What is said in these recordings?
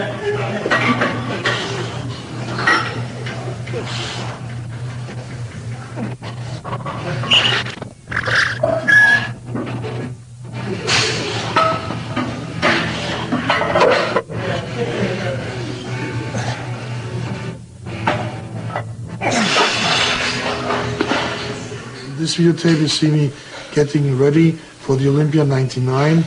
This videotape you see me getting ready for the Olympia 99.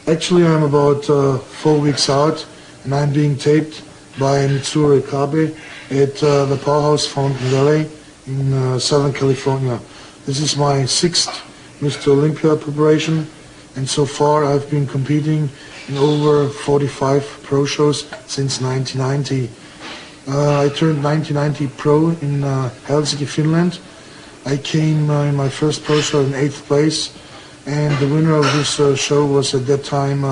Actually I'm about 4 weeks out and I'm being taped by Mitsuru Kabe at the Powerhouse Fountain Valley in Southern California. This is my 6th Mr. Olympia preparation, and so far I've been competing in over 45 pro shows since 1990. I turned 1990 pro in Helsinki, Finland. I came in my first pro show in 8th place, and the winner of this show was at that time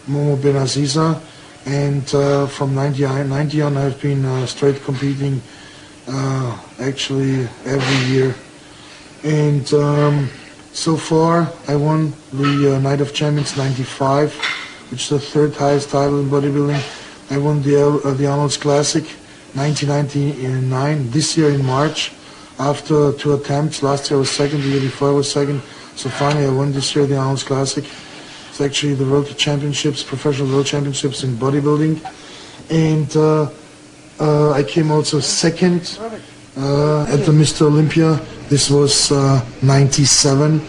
Momo Benaziza, and from 90 on I've been straight competing actually every year. And so far I won the Night of Champions 95, which is the 3rd highest title in bodybuilding. I won the Arnold's Classic 1999 this year in March after 2 attempts. Last year I was 2nd, the year before I was 2nd. So finally I won this year the Arnold's Classic. It's actually the World Championships, professional World Championships in bodybuilding. And I came also 2nd at the Mr. Olympia. This was 97.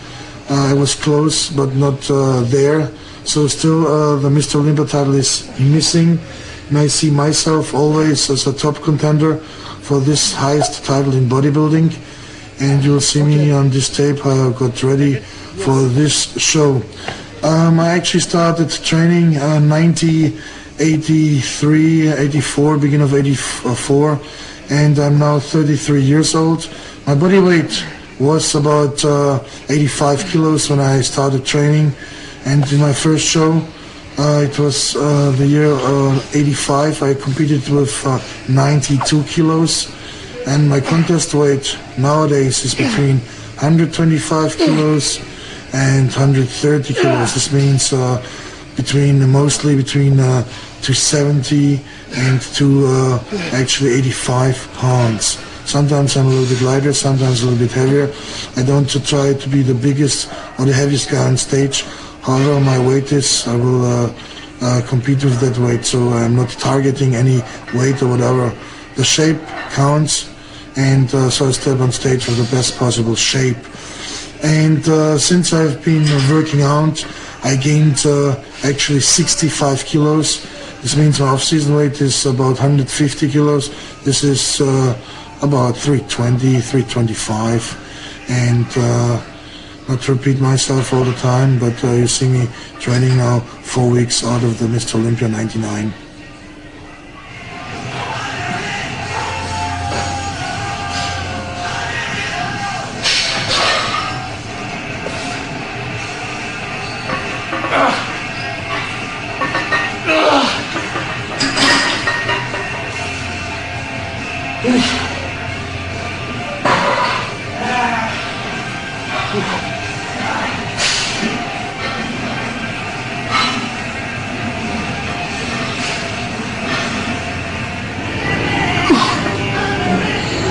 I was close but not there. So still the Mr. Olympia title is missing. And I see myself always as a top contender for this highest title in bodybuilding. And you'll see me on this tape how I got ready for this show. I actually started training 1983, 84, beginning of 84, and I'm now 33 years old. My body weight was about 85 kilos when I started training, and in my first show, it was the year 85, I competed with 92 kilos, and my contest weight nowadays is between 125 kilos and 130 kilos. This means mostly between 270 and to actually 85 pounds. Sometimes I'm a little bit lighter, sometimes a little bit heavier. I don't try to be the biggest or the heaviest guy on stage. However my weight is, I will compete with that weight, so I'm not targeting any weight or whatever. The shape counts, and so I step on stage with the best possible shape. And since I've been working out, I gained actually 65 kilos. This means my off-season weight is about 150 kilos. This is about 320, 325. And not to repeat myself all the time, but you see me training now 4 weeks out of the Mr. Olympia 99.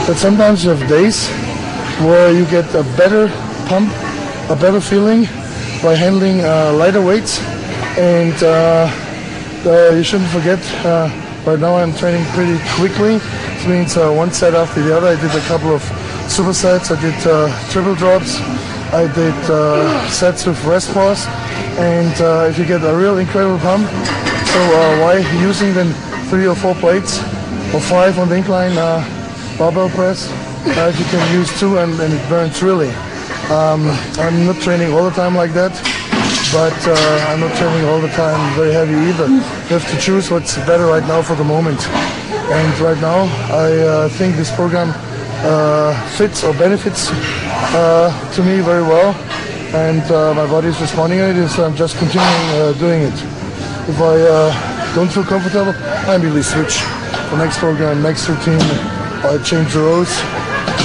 But sometimes you have days where you get a better pump, a better feeling by handling lighter weights, and you shouldn't forget, right now I'm training pretty quickly. This means one set after the other. I did a couple of supersets, I did triple drops, I did sets with rest pause, and if you get a real incredible pump, so why using then 3 or 4 plates or 5 on the incline barbell press if you can use 2 and it burns really. I'm not training all the time like that, but I'm not training all the time very heavy either. You have to choose what's better right now for the moment. And right now I think this program fits or benefits to me very well, and my body is responding to it, so I'm just continuing doing it. If I don't feel comfortable, I immediately switch the next program, next routine. I change the rows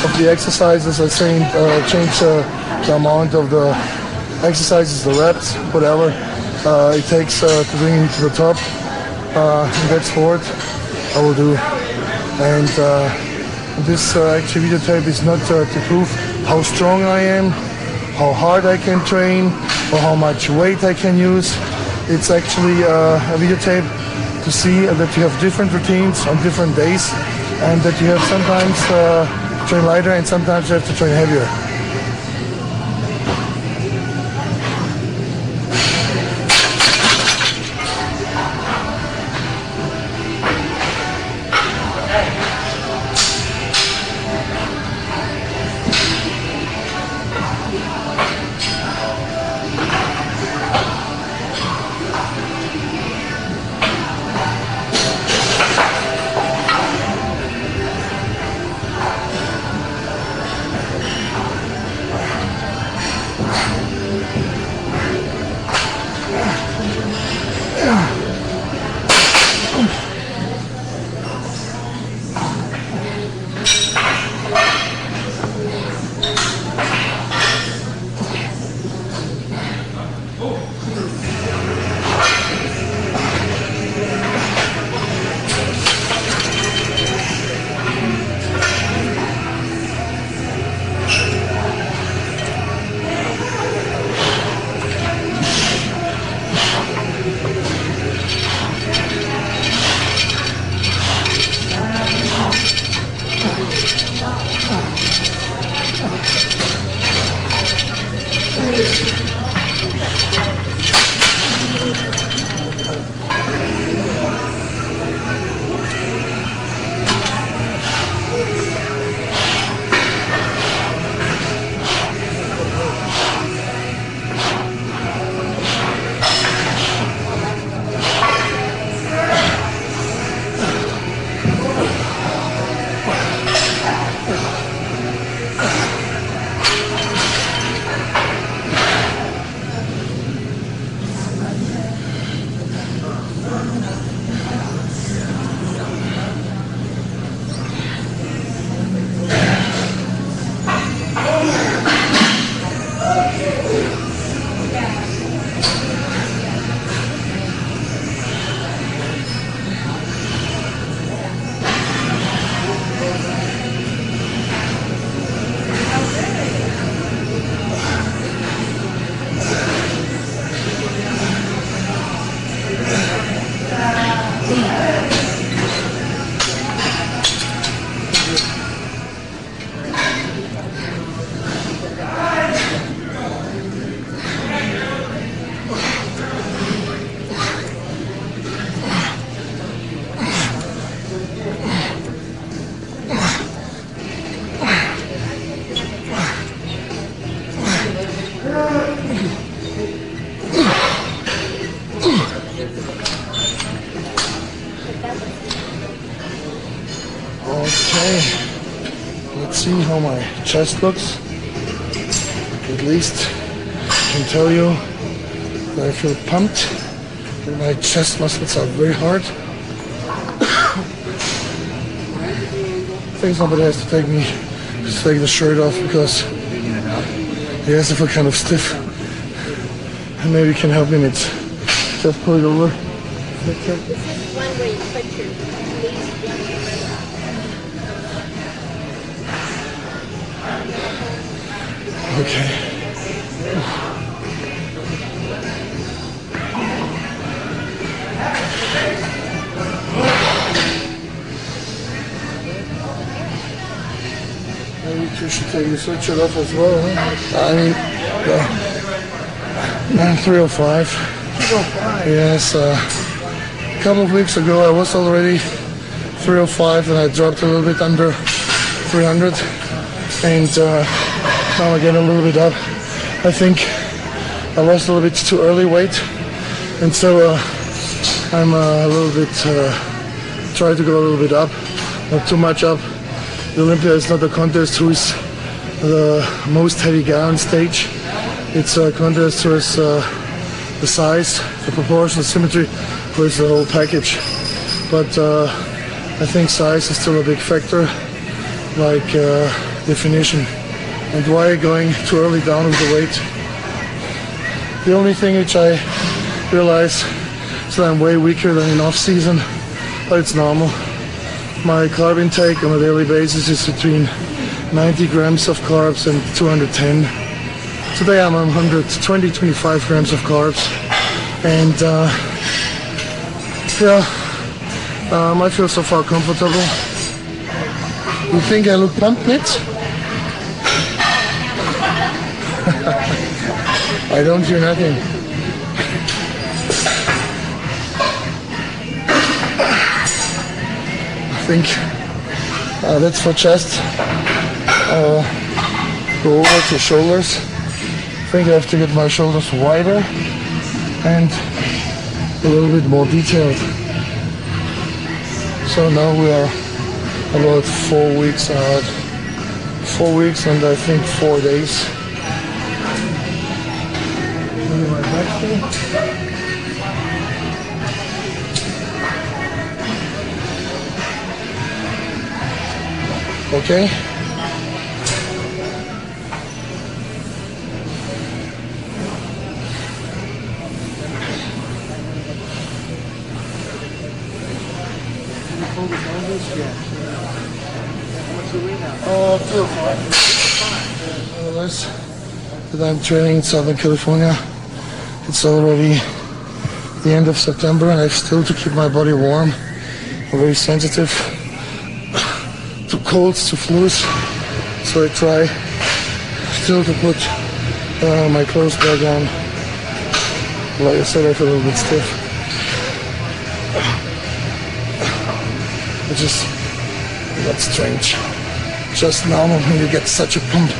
of the exercises, I change the amount of the exercises, the reps, whatever it takes to bring me to the top. in that sport, I will do. And this actually videotape is not to prove how strong I am, how hard I can train, or how much weight I can use. It's actually a videotape to see that you have different routines on different days, and that you have sometimes train lighter and sometimes you have to train heavier. Okay, let's see how my chest looks. At least I can tell you that I feel pumped and my chest muscles are very hard. I think somebody has to take the shirt off because yes, I feel kind of stiff. And maybe you can help me with just pull it over. This is one where you put your knees together. Okay. Maybe you should take your sweatshirt off as well, huh? I mean, I'm 305. 305? Yes, a couple of weeks ago I was already 305 and I dropped a little bit under 300. And now I get a little bit up. I think I lost a little bit too early weight. And so I'm a little bit, try to go a little bit up, not too much up. The Olympia is not a contest who is the most heavy guy on stage. It's a contest with the size, the proportion, the symmetry, with the whole package. But I think size is still a big factor, like definition. And why going too early down with the weight? The only thing which I realize so I'm way weaker than in off season, but it's normal. My carb intake on a daily basis is between 90 grams of carbs and 210. Today I'm on 120-25 grams of carbs, and I feel so far comfortable. You think I look pumped, Mitch? I don't hear nothing. I think that's for chest. Go over to shoulders. I think I have to get my shoulders wider and a little bit more detailed. So now we are about 4 weeks out. 4 weeks and I think 4 days. My back thing. Okay. That I'm training in Southern California. It's already the end of September and I have still to keep my body warm. I'm very sensitive to colds, to flus, so I try still to put my clothes back on. Like I said, I feel a little bit stiff, which is not strange, just normal when you get such a pump.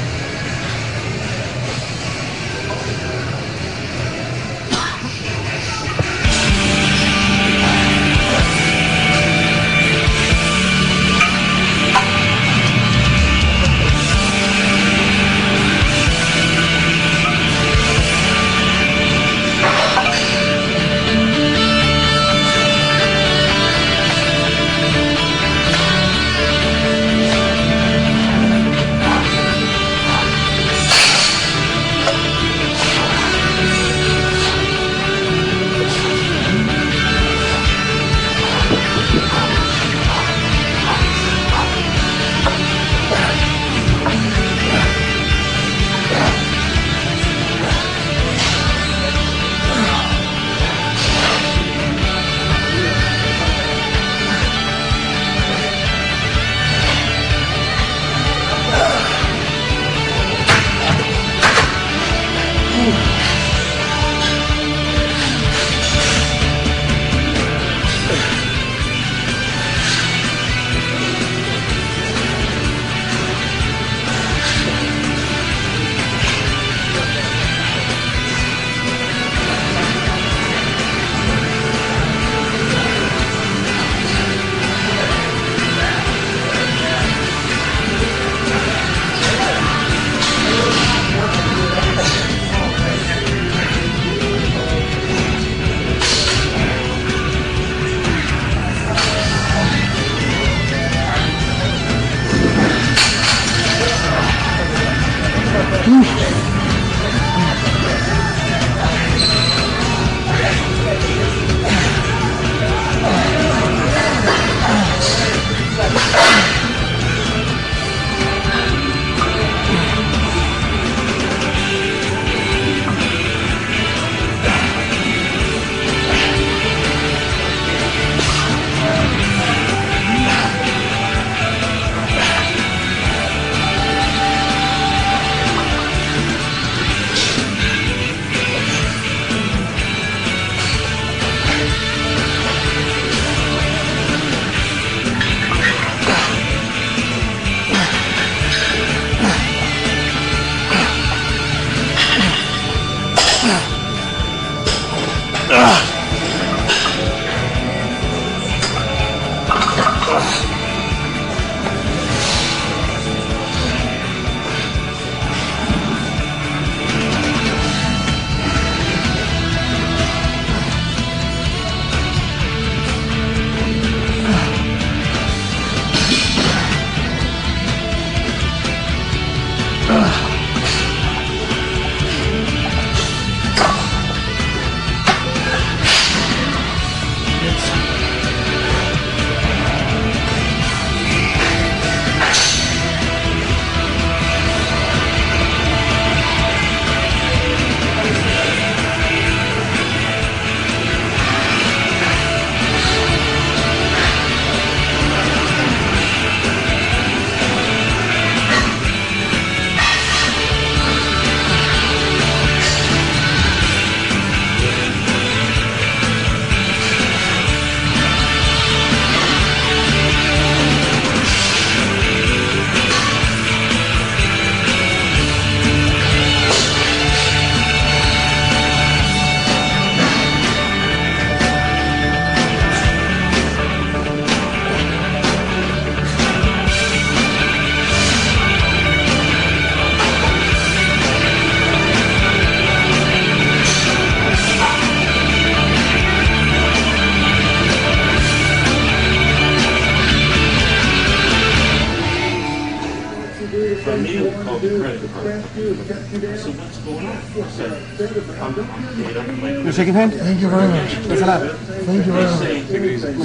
You're shaking hands? Thank you very much. Thanks a lot. Thank you very much.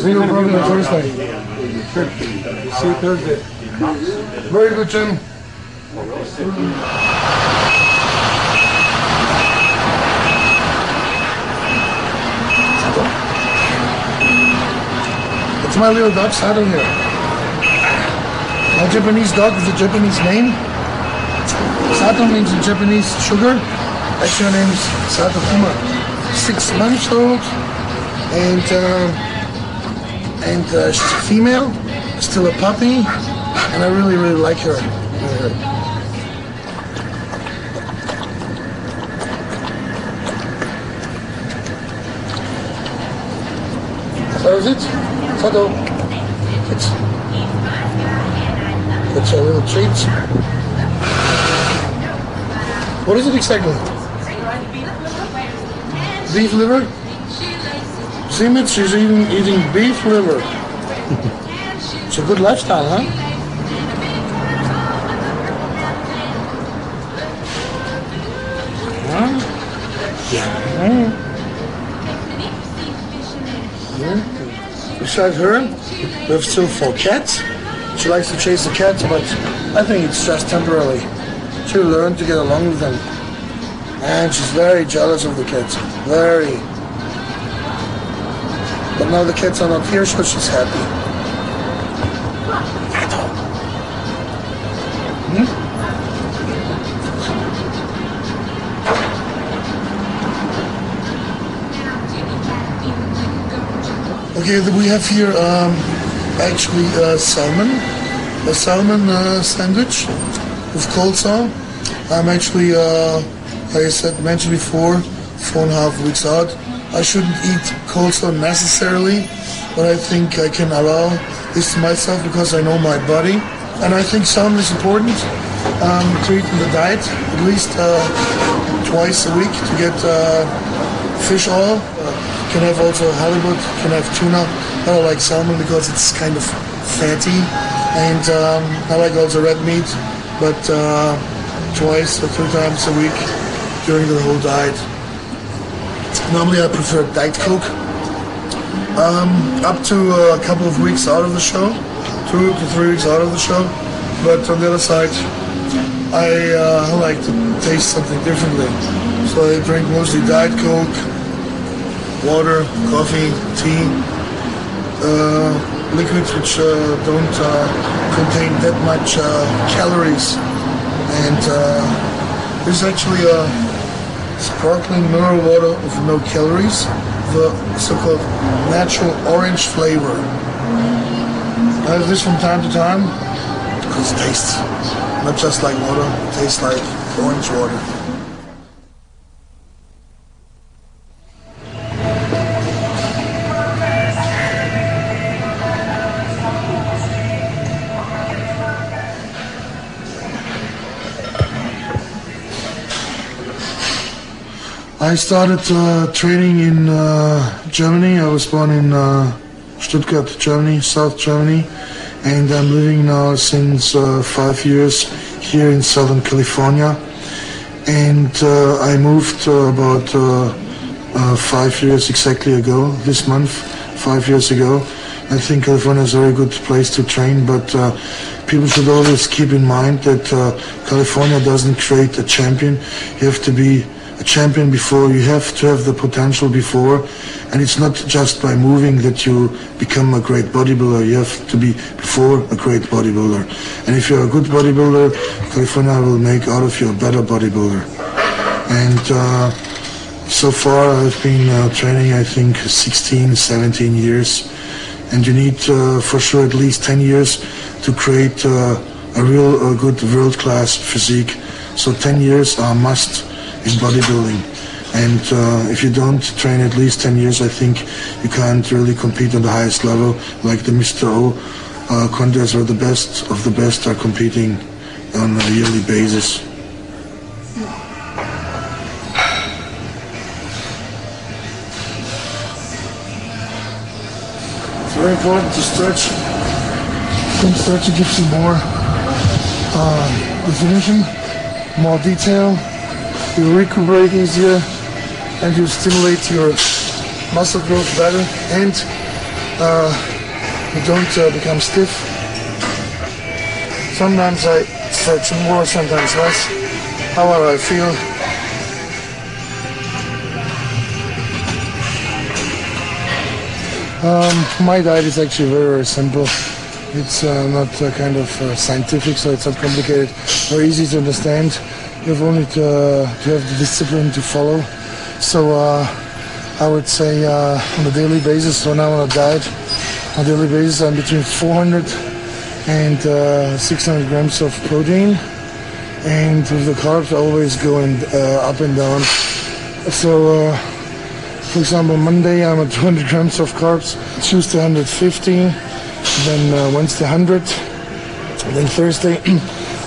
See you probably on Thursday. Sure. See you Thursday. Very good, Jim. It's my little dog Sato here. My Japanese dog is a Japanese name. Sato means in Japanese sugar. Actually, her name is Sato Kuma. 6 months old, and she's a female, still a puppy, and I really, really like her. So is it? Sato. It's a little treat. What is it exactly? Beef liver? See, she's eating beef liver. It's a good lifestyle, huh? Yeah. Beside her, we have still 4 cats. She likes to chase the cats, but I think it's just temporarily. She'll learn to get along with them. And she's very jealous of the cats. Very. But now the cats are not here, so she's happy. Okay, we have here actually salmon. A salmon sandwich with coleslaw. I'm actually, like I said, mentioned before, 4.5 weeks out. I shouldn't eat coleslaw necessarily, but I think I can allow this to myself because I know my body. And I think salmon is important to eat in the diet, at least twice a week to get fish oil. Can have also halibut, can have tuna. I don't like salmon because it's kind of fatty. And I like also red meat, but twice or 3 times a week during the whole diet. Normally I prefer Diet Coke. Up to a couple of weeks out of the show, 2 to 3 weeks out of the show. But on the other side, I like to taste something differently. So I drink mostly Diet Coke, water, coffee, tea, liquids which don't contain that much calories. And this is actually a sparkling mineral water with no calories, the so-called natural orange flavor. I have this from time to time because it tastes not just like water, it tastes like orange water. I started training in Germany. I was born in Stuttgart, Germany, South Germany, and I'm living now since 5 years here in Southern California. And I moved about 5 years exactly ago, this month, 5 years ago. I think California is a very good place to train, but people should always keep in mind that California doesn't create a champion. You have to be a champion before, you have to have the potential before, and it's not just by moving that you become a great bodybuilder. You have to be before a great bodybuilder. And if you're a good bodybuilder, California will make out of you a better bodybuilder. And so far I've been training, I think, 16, 17 years. And you need for sure at least 10 years to create a real good world-class physique. So 10 years are a must in bodybuilding, and if you don't train at least 10 years, I think you can't really compete on the highest level like the Mr. O contests, where the best of the best are competing on a yearly basis. It's very important to stretch. Stretching gives you more definition, more detail. You recuperate easier, and you stimulate your muscle growth better, and you don't become stiff. Sometimes I stretch more, sometimes less, however I feel. My diet is actually very, very simple. It's not kind of scientific, so it's not complicated. Very easy to understand. You have only to have the discipline to follow. So I would say on a daily basis, so now on a diet, on a daily basis I'm between 400 and 600 grams of protein. And with the carbs always going up and down. So for example, Monday I'm at 200 grams of carbs, Tuesday 150, then Wednesday 100, then Thursday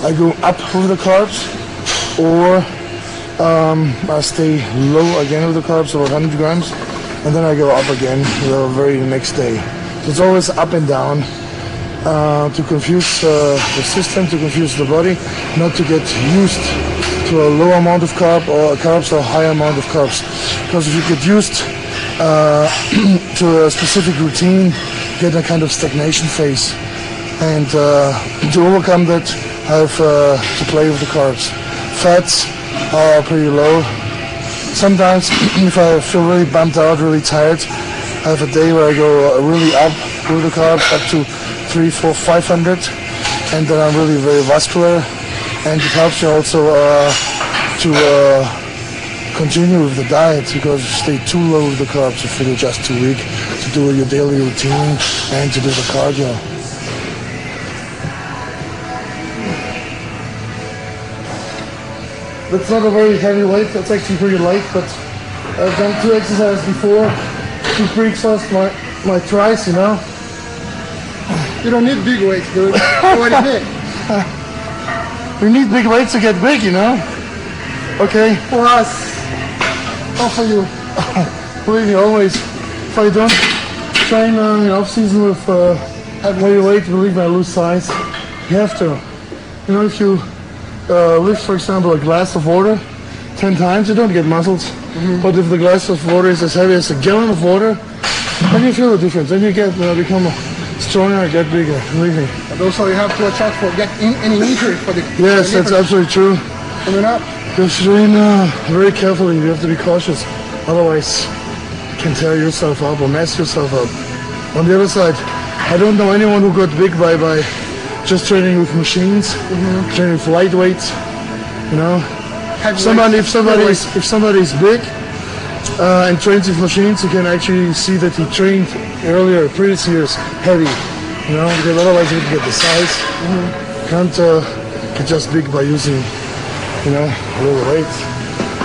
I go up with the carbs, or I stay low again with the carbs, about 100 grams, and then I go up again the very next day. So it's always up and down to confuse the system, to confuse the body, not to get used to a low amount of carbs or a high amount of carbs. Because if you get used to a specific routine, get a kind of stagnation phase. And to overcome that, I have to play with the carbs. Fats are pretty low. Sometimes if I feel really bummed out, really tired, I have a day where I go really up with the carbs, up to 300, 400, 500, and then I'm really very vascular. And it helps you also to continue with the diet, because if you stay too low with the carbs, you feel just too weak to do your daily routine and to do the cardio. That's not a very heavy weight, that's actually pretty light, but I've done 2 exercises before to pre-exhaust my tries, you know. You don't need big weights, dude. Already big. We need big weights to get big, you know. Okay. For us. Not for you. Believe me, always. If I don't train in off-season with heavy weight, believe me, I lose size. You have to. You know, if you lift, for example, a glass of water 10 times, you don't get muscles. But if the glass of water is as heavy as a gallon of water, then you feel the difference. Then you get become stronger, get bigger. Believe me. And also you have to watch out for any injury for the Yes, that's absolutely true. coming up. You have to train very carefully. You have to be cautious. Otherwise, you can tear yourself up or mess yourself up. On the other side, I don't know anyone who got big by just training with machines, training with light weights. You know, if somebody is big and trains with machines, you can actually see that he trained earlier, previous years, heavy. You know, because otherwise you would get the size. Can't get just big by using, you know, little weights.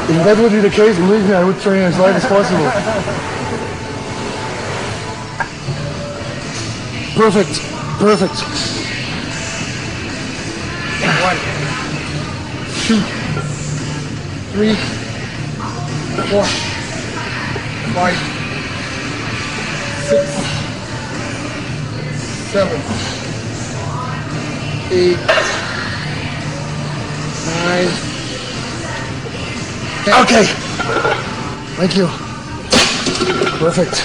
If that would be the case, believe me, I would train as light as possible. Perfect, perfect. 1, 2, 3, 4, 5, 6, 7, 8, 9, 10. Okay. Thank you. Perfect.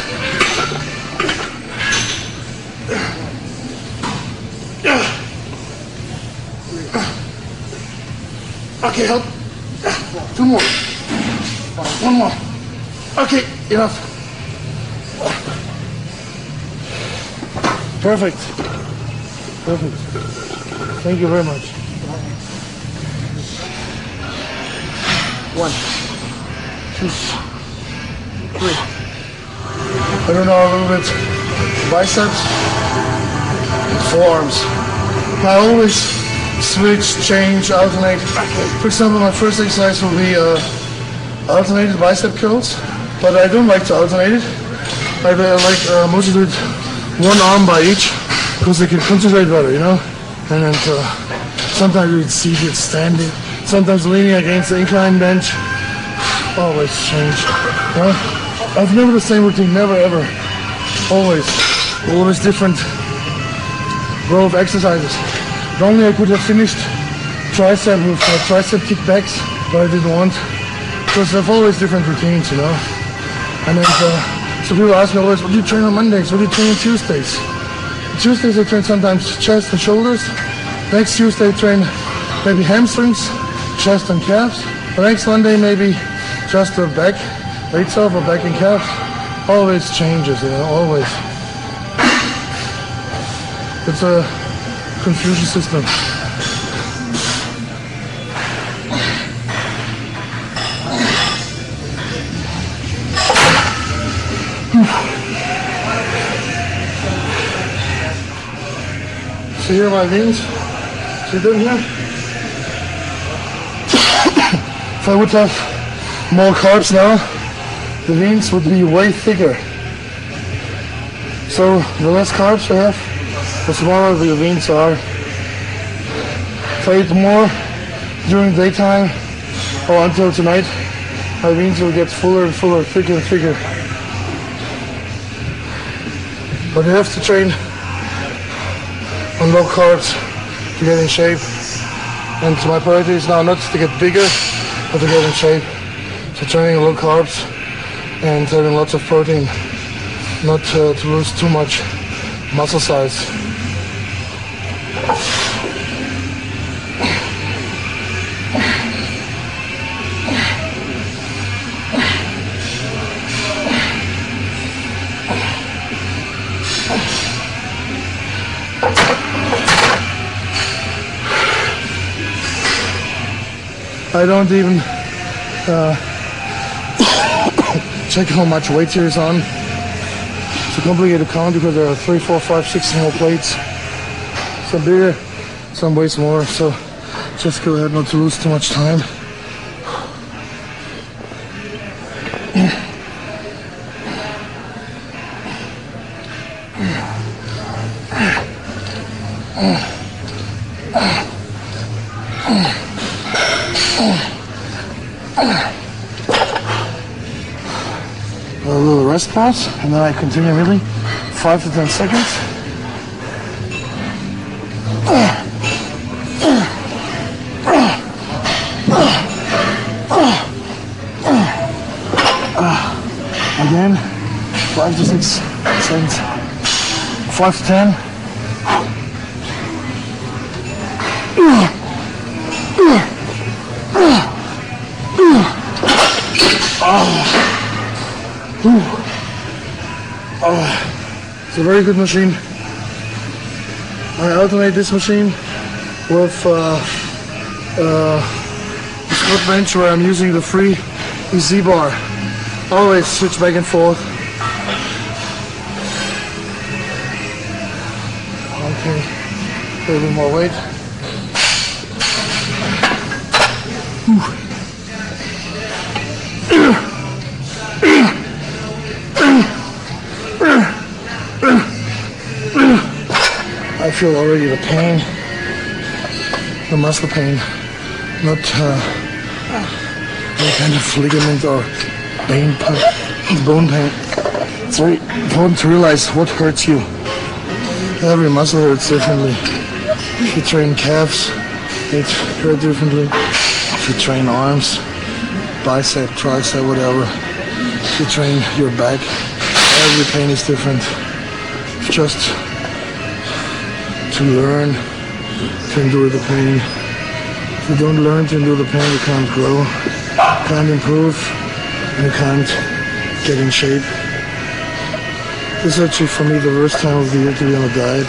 Okay, help. 2 more. 1 more. Okay, enough. Perfect. Perfect. Thank you very much. 1, 2, 3. I don't know, a little bit biceps, forearms. I always switch, change, alternate. For example, my first exercise will be alternated bicep curls, but I don't like to alternate it. I like mostly do it 1 arm by each, because they can concentrate better, you know. And then sometimes you see it standing, sometimes leaning against the incline bench. Always change. I've never the same routine, never ever. Always different row of exercises. Normally I could have finished tricep with tricep kickbacks, but I didn't want. because I've always different routines, you know. And then, so people ask me always, what do you train on Mondays? What do you train on Tuesdays? Tuesdays I train sometimes chest and shoulders. Next Tuesday I train maybe hamstrings, chest and calves. The next Monday maybe just the back, weights off or back and calves. Always changes, you know, always. It's a confusion system. So here are my veins. See them here? If I would have more carbs now, the veins would be way thicker. So the less carbs I have, the smaller the veins are. If I eat more during daytime or until tonight, my veins will get fuller and fuller, thicker and thicker. But you have to train on low carbs to get in shape. And my priority is now not to get bigger, but to get in shape. So training on low carbs and having lots of protein, not to lose too much muscle size. I don't even check how much weight here is on. It's a complicated count because there are 3, 4, 5, 6 more plates. Some bigger, some weighs more, so just go ahead not to lose too much time. A little rest pause, and then I continue immediately, 5 to 10 seconds. Again, 5 to 6 seconds, 5 to 10. It's a very good machine. I alternate this machine with the squat bench where I'm using the free EZ bar. Always switch back and forth. Okay, a little bit more weight. I feel already the pain, the muscle pain, not any kind of ligament or bone pain. It's very important to realize what hurts you. Every muscle hurts differently. If you train calves, it hurts differently. If you train arms, bicep, tricep, whatever. If you train your back, every pain is different. Just to learn to endure the pain. If you don't learn to endure the pain, you can't grow, can't improve, and you can't get in shape. This is actually for me the worst time of the year to be on a diet.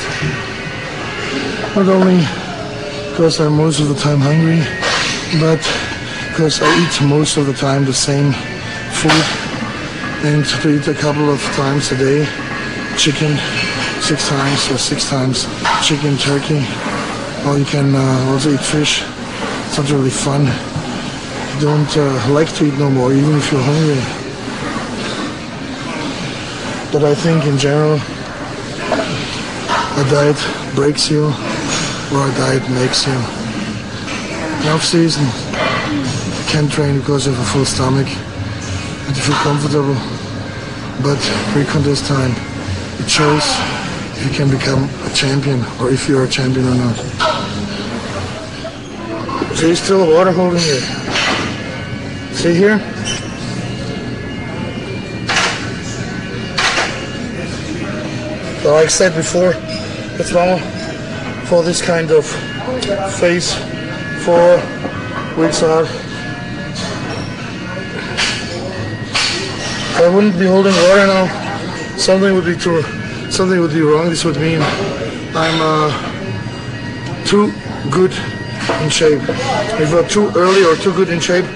Not only because I'm most of the time hungry, but because I eat most of the time the same food, and to eat a couple of times a day, chicken 6 times or 6 times, chicken, turkey, or you can also eat fish. It's not really fun. You don't like to eat no more, even if you're hungry. But I think in general, a diet breaks you, or a diet makes you. In off-season, you can train because you have a full stomach and you feel comfortable. But pre-contest time, it shows if you can become a champion, or if you're a champion or not. So there's still water holding here. See here? So like I said before, it's normal for this kind of phase 4 weeks out. If I wouldn't be holding water now, something would be wrong. This would mean I'm too good in shape. If I'm too early or too good in shape,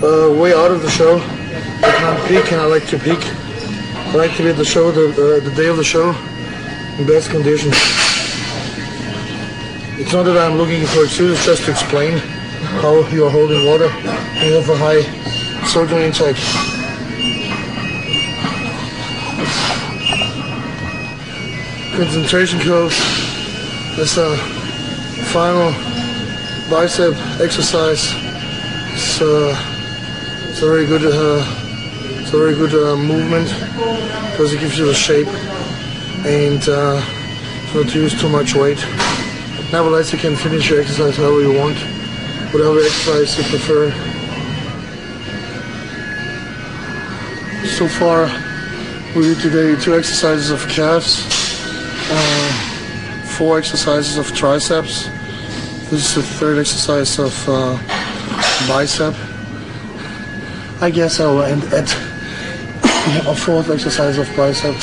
way out of the show, I can't peak, and I like to peak. I like to be at the show, the day of the show, in best condition. It's not that I'm looking for excuses, just to explain how you are holding water and you have a high sodium intake. Concentration curls. That's a final bicep exercise. It's a very good movement because it gives you the shape and not to use too much weight. Nevertheless, you can finish your exercise however you want, whatever exercise you prefer. So far, we did today 2 exercises of calves, 4 exercises of triceps. This is the 3rd exercise of bicep. I guess I will end at a 4th exercise of bicep.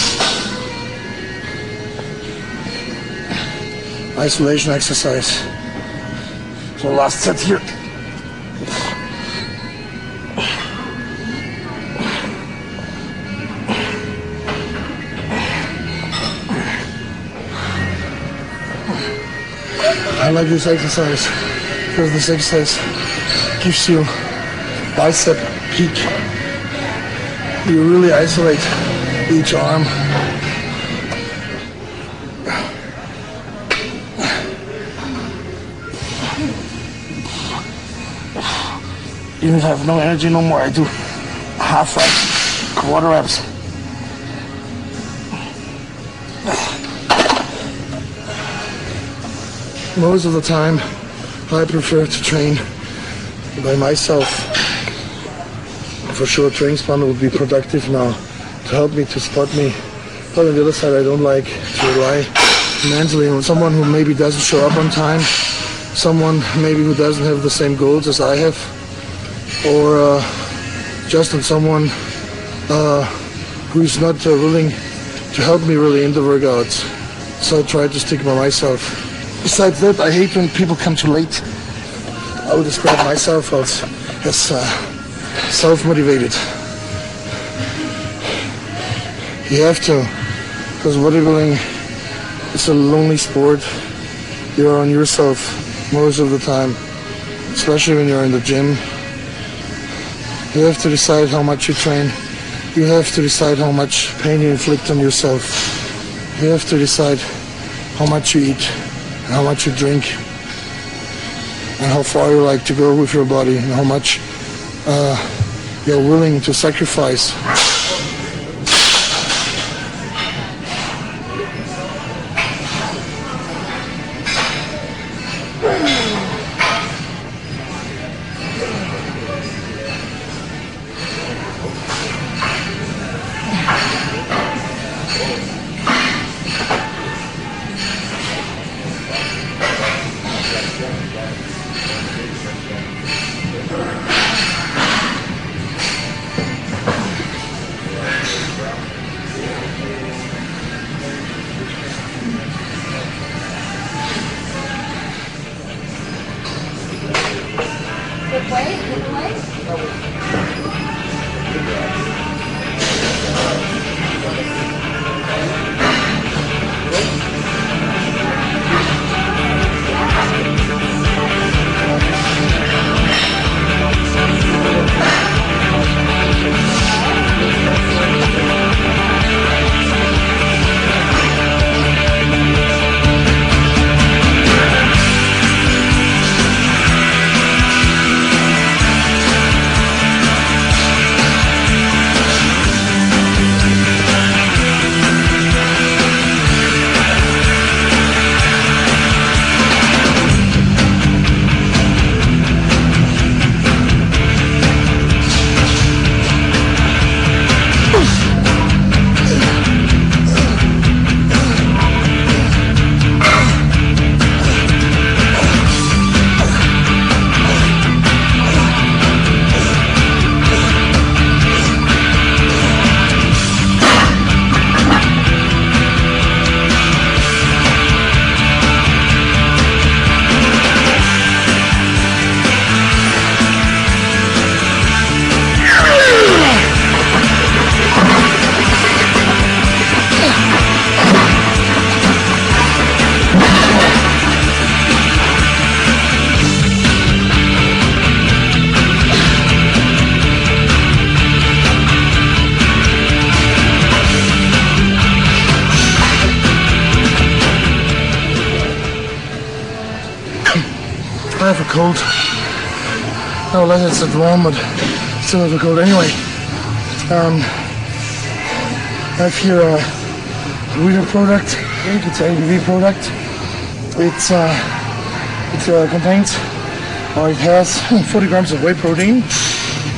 Isolation exercise. So last set here. I like this exercise because this exercise gives you bicep peak. You really isolate each arm. Even if I have no energy no more, I do half reps, quarter reps. Most of the time, I prefer to train by myself. For sure, training partner would be productive now to help me, to spot me. But on the other side, I don't like to rely mentally on someone who maybe doesn't show up on time, someone maybe who doesn't have the same goals as I have, or just on someone who's not willing to help me really in the workouts. So I try to stick by myself. Besides that, I hate when people come too late. I would describe myself as self-motivated. You have to, because bodybuilding is a lonely sport. You're on yourself most of the time, especially when you're in the gym. You have to decide how much you train. You have to decide how much pain you inflict on yourself. You have to decide how much you eat, and how much you drink, and how far you like to go with your body, and how much you're willing to sacrifice. cold. No, unless it's at warm, but still a little cold. Anyway, I have here a Reader product. I think it's an ABV product. It contains, or it has 40 grams of whey protein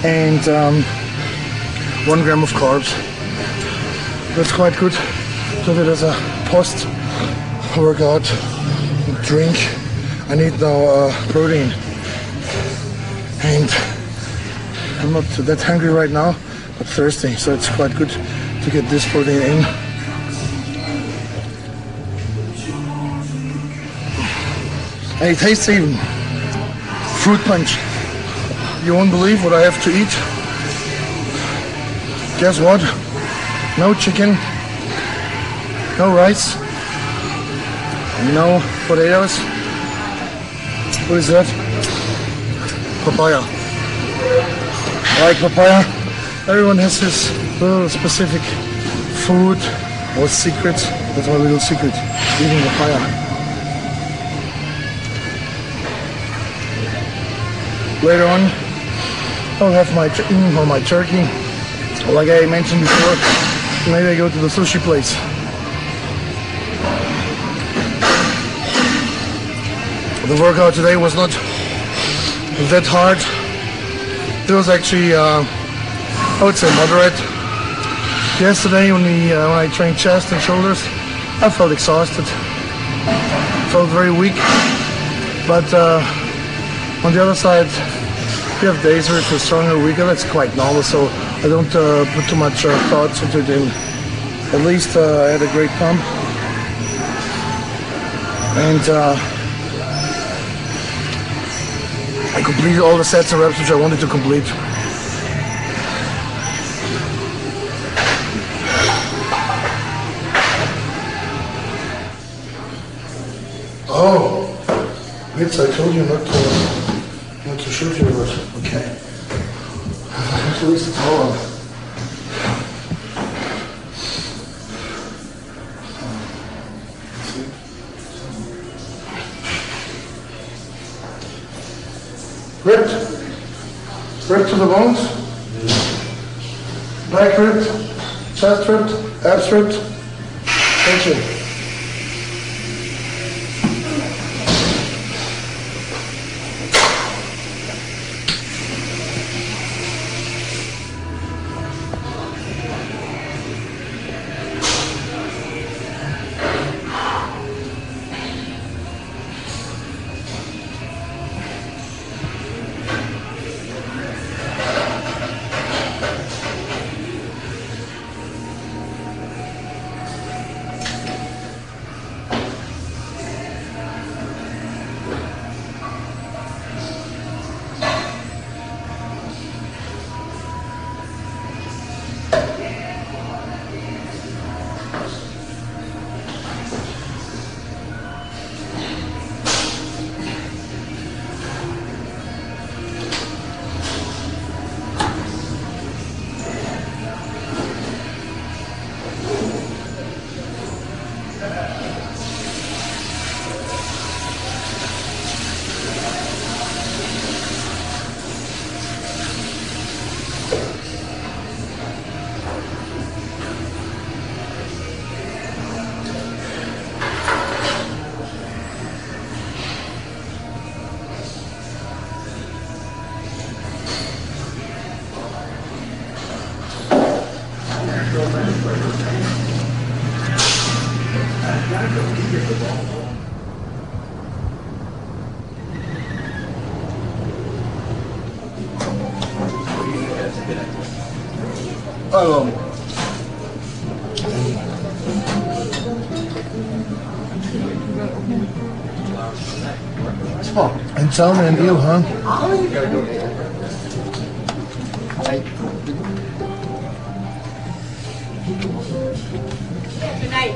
and 1 gram of carbs. That's quite good. So that as a post-workout drink, I need now protein. And I'm not that hungry right now, but thirsty, so it's quite good to get this protein in. And it tastes even. Fruit punch. You won't believe what I have to eat. Guess what? No chicken, no rice, no potatoes. What is that? Papaya. I like papaya. Everyone has his little specific food or secret. That's my little secret, eating papaya. Later on, I'll have my chicken or my turkey. Like I mentioned before, maybe I go to the sushi place. The workout today was not that hard. It was actually, I would say, moderate. Yesterday when I trained chest and shoulders, I felt exhausted. Felt very weak. But on the other side, you have days where you feel stronger or weaker. That's quite normal, so I don't put too much thoughts into it. At least I had a great pump. And I completed all the sets and reps which I wanted to complete. Oh, Witz, I told you not to shoot you, but okay. At least it's all on. Ripped. Ripped to the bones. Back ripped. Chest ripped. Abs ripped. Thank you. And salmon and eel, huh? Good night.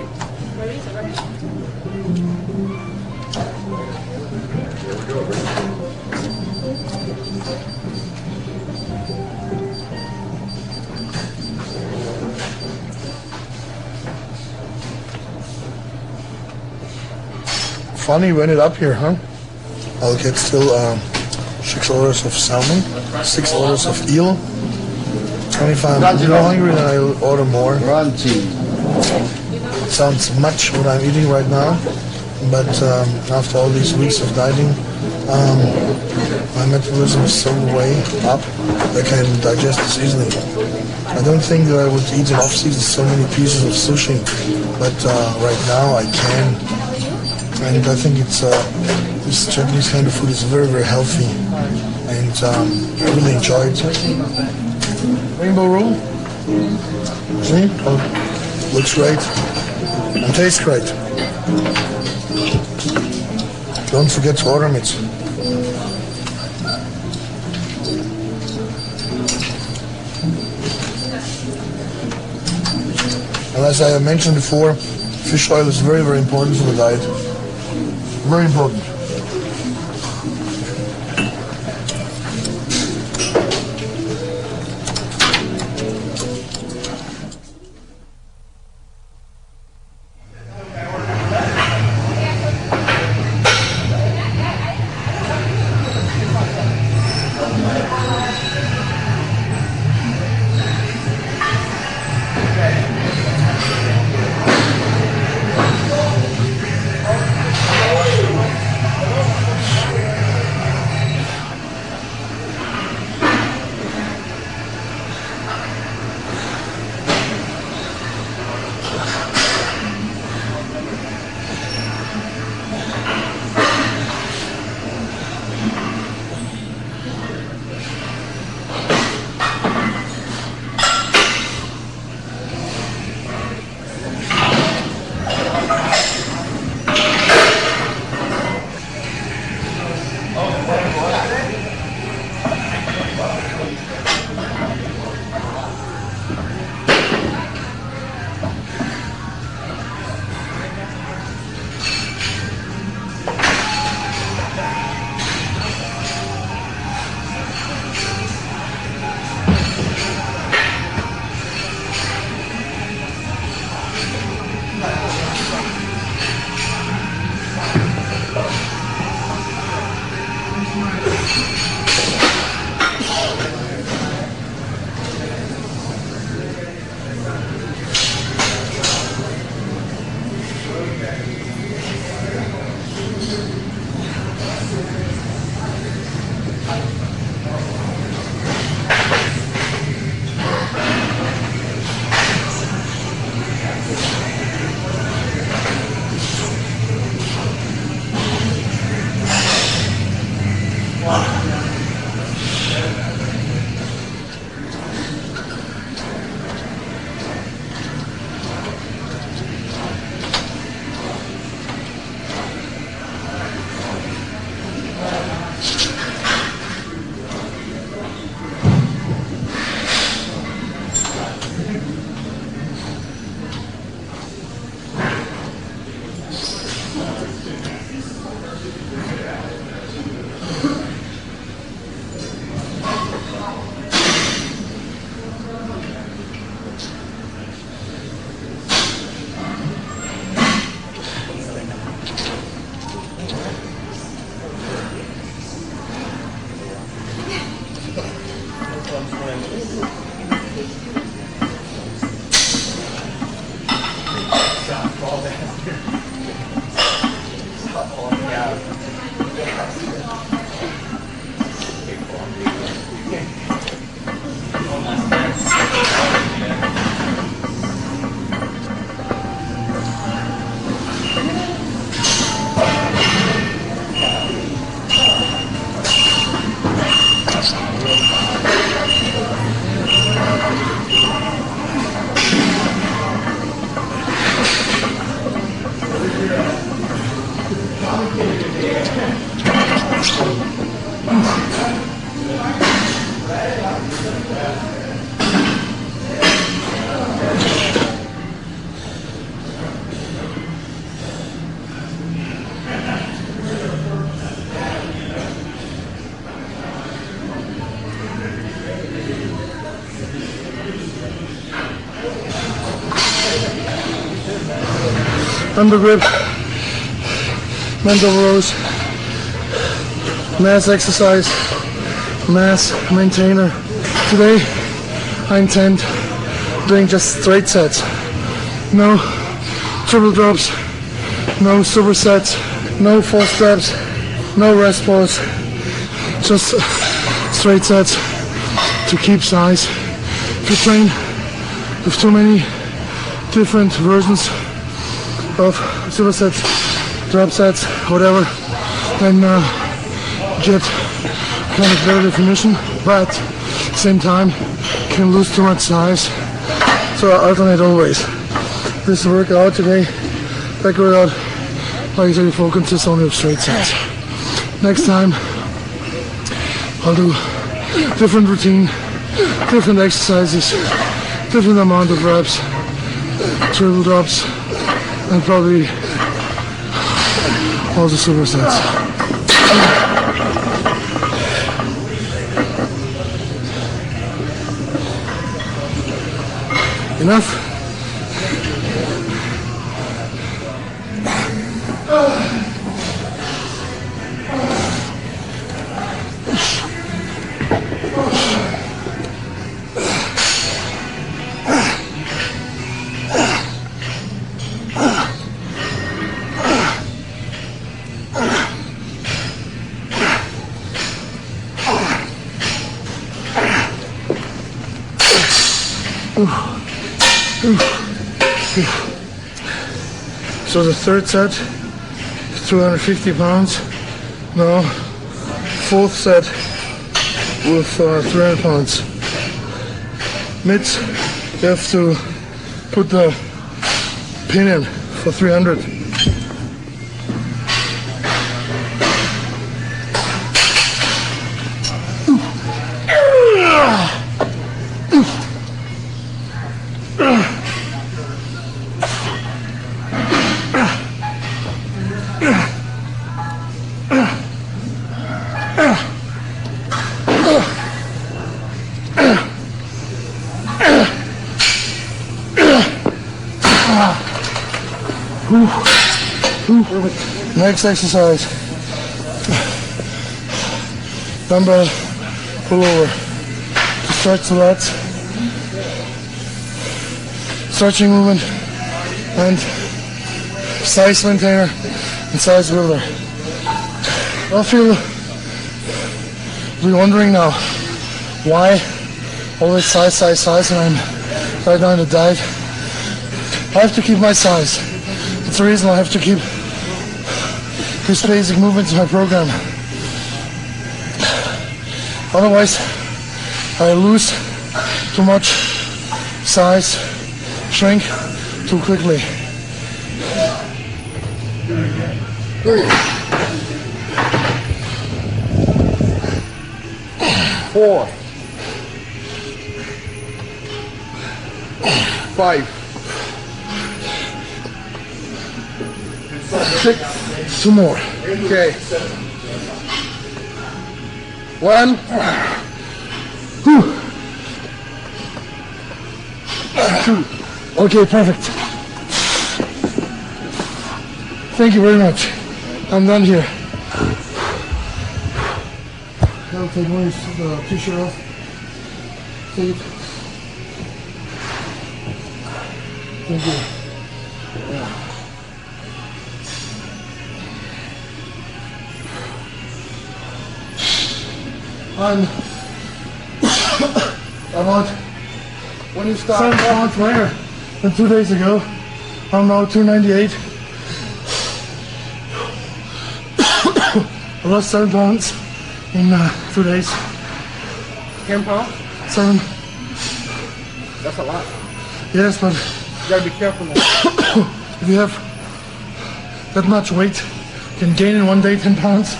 Funny when it up here, huh? I'll get still 6 orders of salmon, 6 orders of eel. And if I'm more hungry, then I'll order more. It sounds much what I'm eating right now, but after all these weeks of dieting, my metabolism is so way up that I can digest this easily. I don't think that I would eat in off-season so many pieces of sushi, but right now I can. And I think it's this Japanese kind of food is very, very healthy, and I really enjoy it. Rainbow roll, see? Oh, looks great and tastes great. Don't forget to order it. And as I mentioned before, fish oil is very, very important for the diet. Very important. Under grip, mental rows, mass exercise, mass maintainer. Today I intend doing just straight sets. No triple drops, no supersets, no false reps, no rest pause. Just straight sets to keep size. If you train with too many different versions of supersets, drop sets, whatever, then get kind of better definition, but at the same time can lose too much size. So I alternate always. This workout today, back workout, like I said before, consists only of straight sets. Next time I'll do different routine, different exercises, different amount of reps, triple drops, and probably all the supersets. Enough? So the third set, 250 pounds. Now, fourth set with 300 pounds. Mitts, you have to put the pin in for 300. Next exercise, dumbbell pullover to stretch the lats, stretching movement, and size maintainer and size builder. I feel you're wondering now why always size and I'm right now in a diet. I have to keep my size. That's the reason I have to keep these basic movements in my program. Otherwise, I lose too much size, shrink too quickly. 4, 5, 6. Two more. Okay. 1. Okay, perfect. Thank you very much. I'm done here. I'll take my t-shirt off. Take it. Thank you. Yeah. I'm about When you start 7 pounds lighter than 2 days ago. I'm now 298. I lost 7 pounds in 2 days. 10 pounds, 7. that's a lot. Yes, but You gotta be careful now. if you have that much weight, you can gain in 1 day 10 pounds,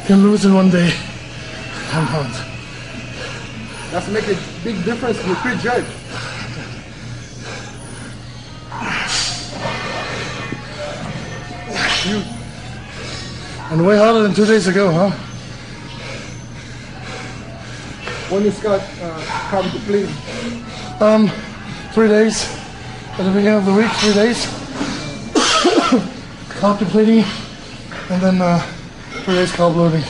you can lose in 1 day 10 pounds. That's make a big difference. You prejudge. And way harder than 2 days ago, huh? When you start carb depleting, 3 days. At the beginning of the week, 3 days. Carb depleting, and then 3 days carb loading.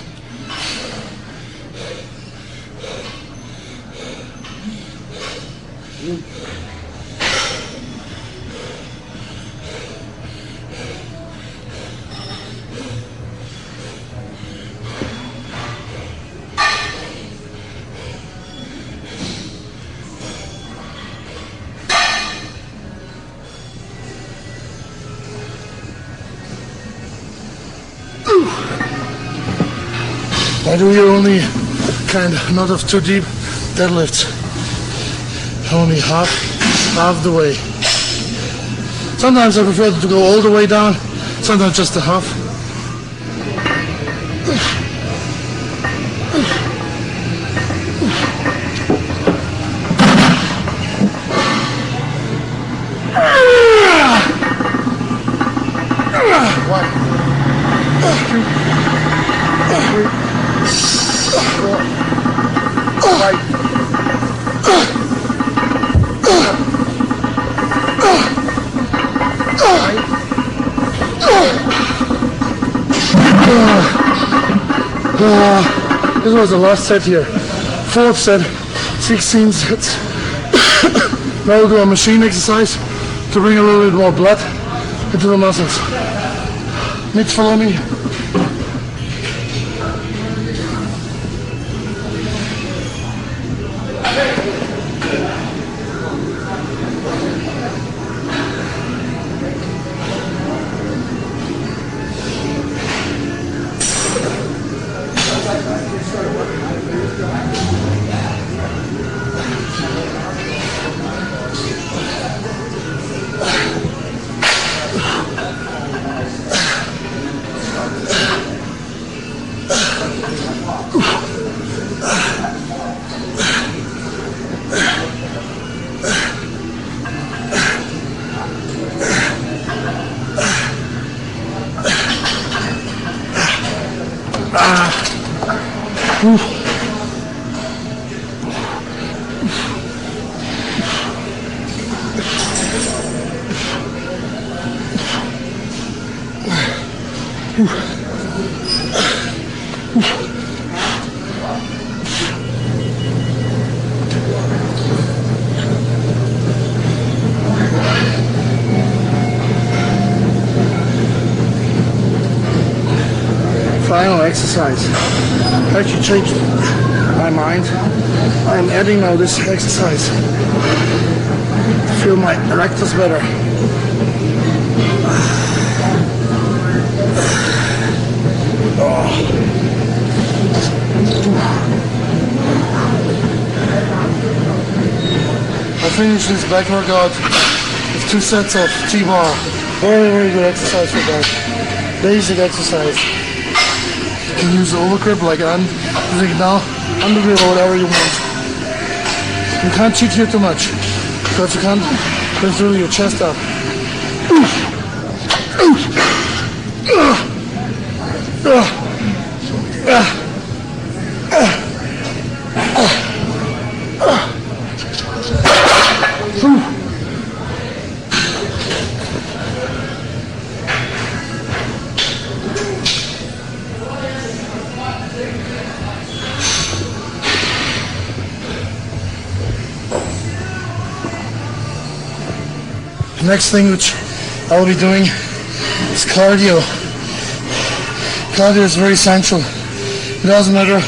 I do here only kind of not of too deep deadlifts. Only half the way. Sometimes I prefer to go all the way down, sometimes just a half. This was the last set here. Fourth set, 16 sets. Now we'll do a machine exercise to bring a little bit more blood into the muscles. Mitch, follow me. Final exercise. I actually changed my mind. I am adding now this exercise to feel my erectors better. I finished this back workout with 2 sets of T-bar. Very, very good exercise for back. Basic exercise. You can use the overgrip like I'm using it now, undergrip or whatever you want. You can't cheat here too much because you can't lift really your chest up. The next thing which I will be doing is cardio. Cardio is very essential. It doesn't matter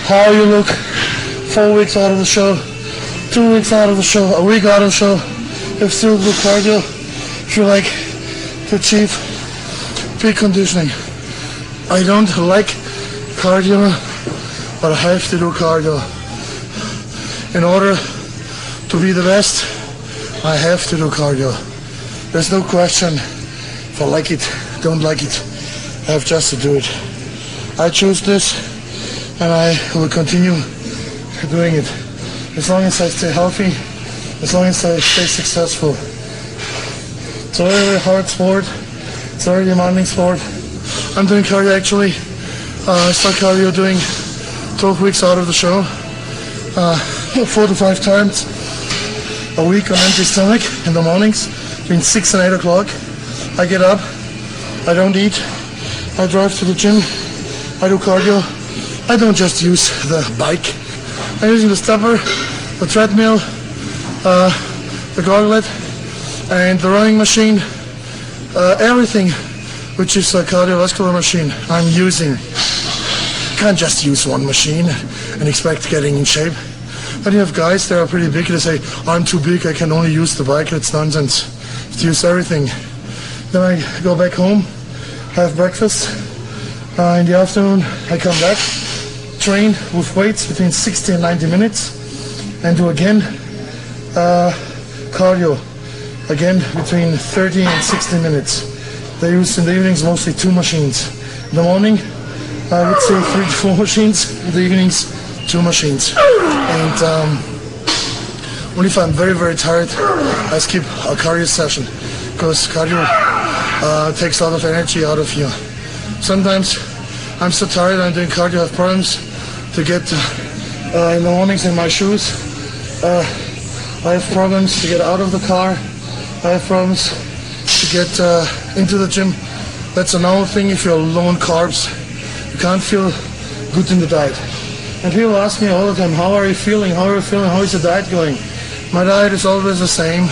how you look, 4 weeks out of the show, 2 weeks out of the show, a week out of the show, if still do cardio, if you like to achieve peak conditioning. I don't like cardio, but I have to do cardio. In order to be the best, I have to do cardio. There's no question if I like it, don't like it. I have just to do it. I choose this and I will continue doing it. As long as I stay healthy, as long as I stay successful. It's a very, very hard sport. It's a very demanding sport. I'm doing cardio actually. I start cardio doing 12 weeks out of the show. 4 to 5 times a week on empty stomach in the mornings between 6 and 8 o'clock. I get up, I don't eat, I drive to the gym, I do cardio. I don't just use the bike. I'm using the stepper, the treadmill, the gauntlet, and the running machine. Everything which is a cardiovascular machine I'm using. Can't just use one machine and expect getting in shape. But you have guys that are pretty big, they say, I'm too big, I can only use the bike. It's nonsense. To use everything. Then I go back home, have breakfast. In the afternoon, I come back, train with weights between 60 and 90 minutes and do again cardio again between 30 and 60 minutes. They use in the evenings mostly 2 machines. In the morning I would say 3 to 4 machines, in the evenings 2 machines. And only if I'm very, very tired I skip a cardio session, because cardio takes a lot of energy out of you. Sometimes I'm so tired I'm doing cardio, I have problems to get in the mornings in my shoes. I have problems to get out of the car. I have problems to get into the gym. That's a normal thing if you're low on carbs. You can't feel good in the diet. And people ask me all the time, how are you feeling? How are you feeling? How is the diet going? My diet is always the same.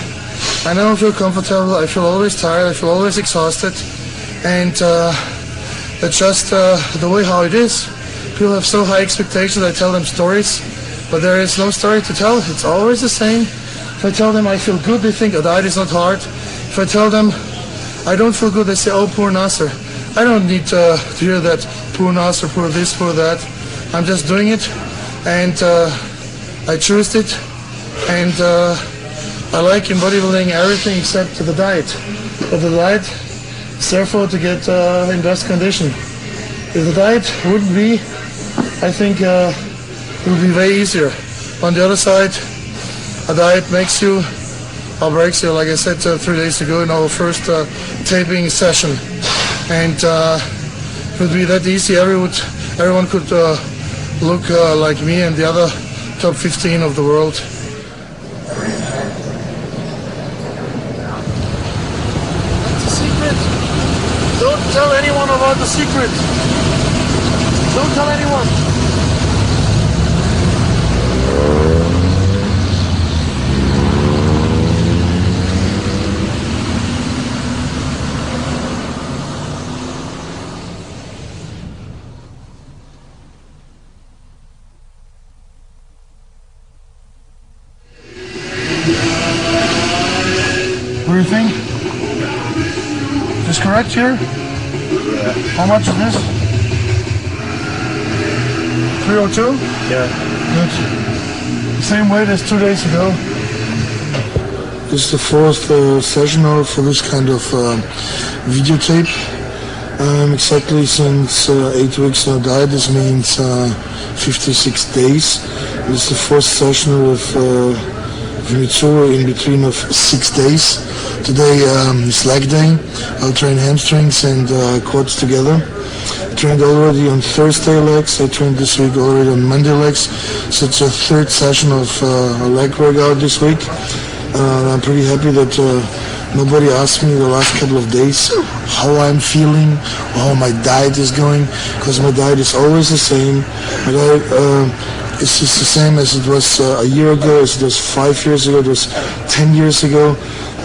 I never feel comfortable. I feel always tired. I feel always exhausted. And that's just the way how it is. People have so high expectations. I tell them stories, but there is no story to tell. It's always the same. If I tell them I feel good, they think a diet is not hard. If I tell them I don't feel good, they say, oh, poor Nasser. I don't need to hear that, poor Nasser, poor this, poor that. I'm just doing it, and I choose it, and I like in bodybuilding everything except the diet. But the diet is therefore to get in best condition. If the diet wouldn't be, I think it would be way easier. On the other side, a diet makes you or breaks you, like I said 3 days ago in our first taping session. And it would be that easy. Everyone could look like me and the other top 15 of the world. It's a secret. Don't tell anyone about the secret. Don't tell anyone. What do you think? Is correct here? Yeah. How much is this? 302? Yeah. Good. Same weight as 2 days ago. This is the fourth session now for this kind of videotape. Exactly since 8 weeks on a diet. This means 56 days. This is the fourth session with Mitsuru in between of 6 days. Today is leg day. I'll train hamstrings and quads together. I trained already on Thursday legs. I trained this week already on Monday legs. So it's a third session of a leg workout this week. I'm pretty happy that nobody asked me the last couple of days how I'm feeling or how my diet is going, because my diet is always the same. My diet is just the same as it was a year ago, as it was 5 years ago, it was 10 years ago.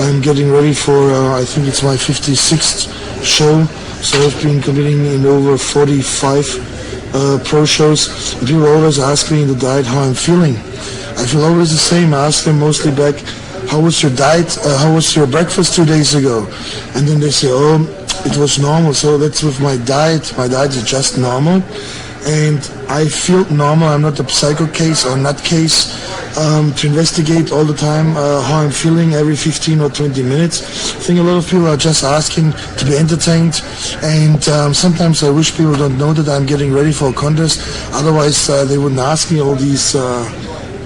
I'm getting ready for, I think it's my 56th show, so I've been competing in over 45 pro shows. And people always ask me in the diet how I'm feeling. I feel always the same. I ask them mostly back, how was your diet, how was your breakfast 2 days ago? And then they say, oh, it was normal. So that's with my diet. My diet is just normal. And I feel normal. I'm not a psycho case or nut case to investigate all the time how I'm feeling every 15 or 20 minutes. I think a lot of people are just asking to be entertained, and sometimes I wish people don't know that I'm getting ready for a contest. Otherwise they wouldn't ask me all these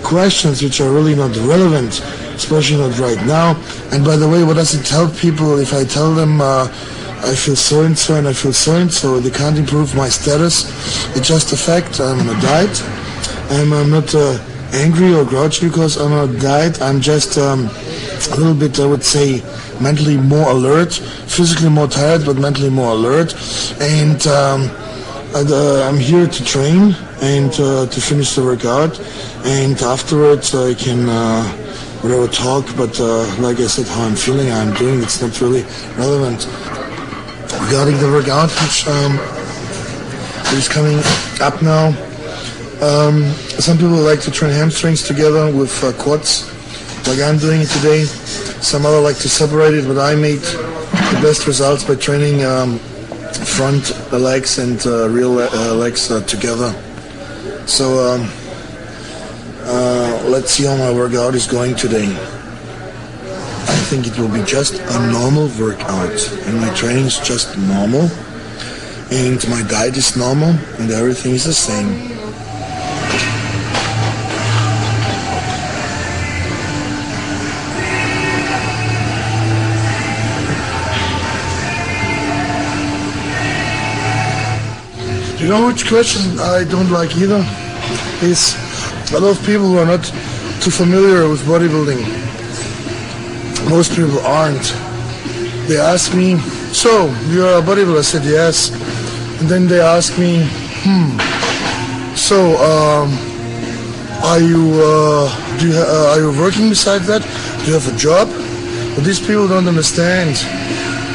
questions which are really not relevant, especially not right now. And by the way, what does it tell people if I tell them I feel so-and-so and I feel so-and-so? They can't improve my status. It's just a fact. I'm on a diet. I'm not angry or grouchy because I'm on a diet. I'm just a little bit, I would say, mentally more alert, physically more tired, but mentally more alert. And I'm here to train and to finish the workout. And afterwards I can whatever talk, but like I said, how I'm feeling, how I'm doing, it's not really relevant. Regarding the workout, which is coming up now, some people like to train hamstrings together with quads, like I'm doing it today. Some other like to separate it, but I made the best results by training front legs and rear legs together. So let's see how my workout is going today. I think it will be just a normal workout, and my training is just normal, and my diet is normal, and everything is the same. You know which question I don't like either? Is a lot of people who are not too familiar with bodybuilding. Most people aren't. They ask me, so you're a bodybuilder? I said yes. And then they ask me, so are you working besides that? Do you have a job? But these people don't understand.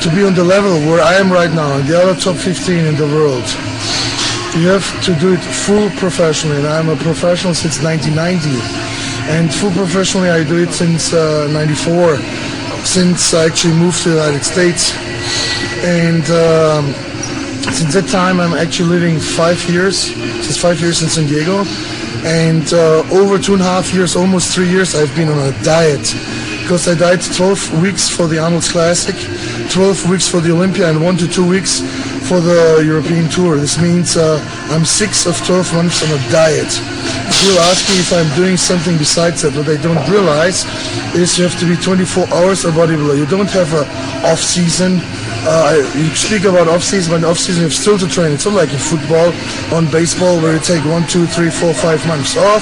To be on the level where I am right now, the other top 15 in the world, you have to do it full professionally, and I'm a professional since 1990. And full professionally, I do it since 94, since I actually moved to the United States. And since that time, I'm actually living 5 years, since 5 years in San Diego. And over 2.5 years, almost 3 years, I've been on a diet. Because I died 12 weeks for the Arnold's Classic, 12 weeks for the Olympia, and 1 to 2 weeks for the European Tour. This means I'm 6 of 12 months on a diet. People ask me if I'm doing something besides that. What they don't realize is you have to be 24 hours a bodybuilder. You don't have a off-season. You speak about off-season, but in off-season you have still to train. It's not like in football, on baseball, where you take 1, 2, 3, 4, 5 months off.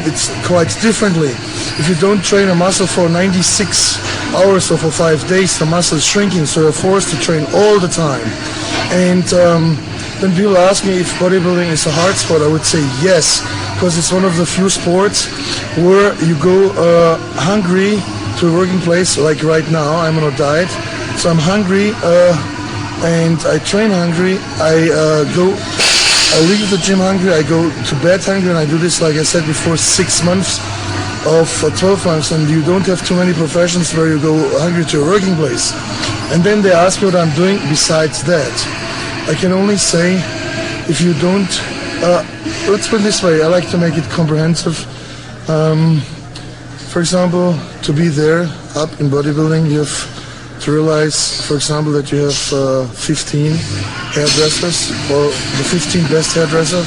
It's quite differently. If you don't train a muscle for 96 hours or for 5 days, the muscle is shrinking, so you're forced to train all the time. And then people ask me if bodybuilding is a hard sport. I would say yes, because it's one of the few sports where you go hungry to a working place. Like right now, I'm on a diet, so I'm hungry and I train hungry. I leave the gym hungry, I go to bed hungry, and I do this, like I said before, 6 months of 12 months, and you don't have too many professions where you go hungry to a working place. And then they ask me what I'm doing besides that. I can only say, if you don't, let's put it this way, I like to make it comprehensive. For example, to be there, up in bodybuilding, you have to realize, for example, that you have 15 hairdressers, or the 15 best hairdresser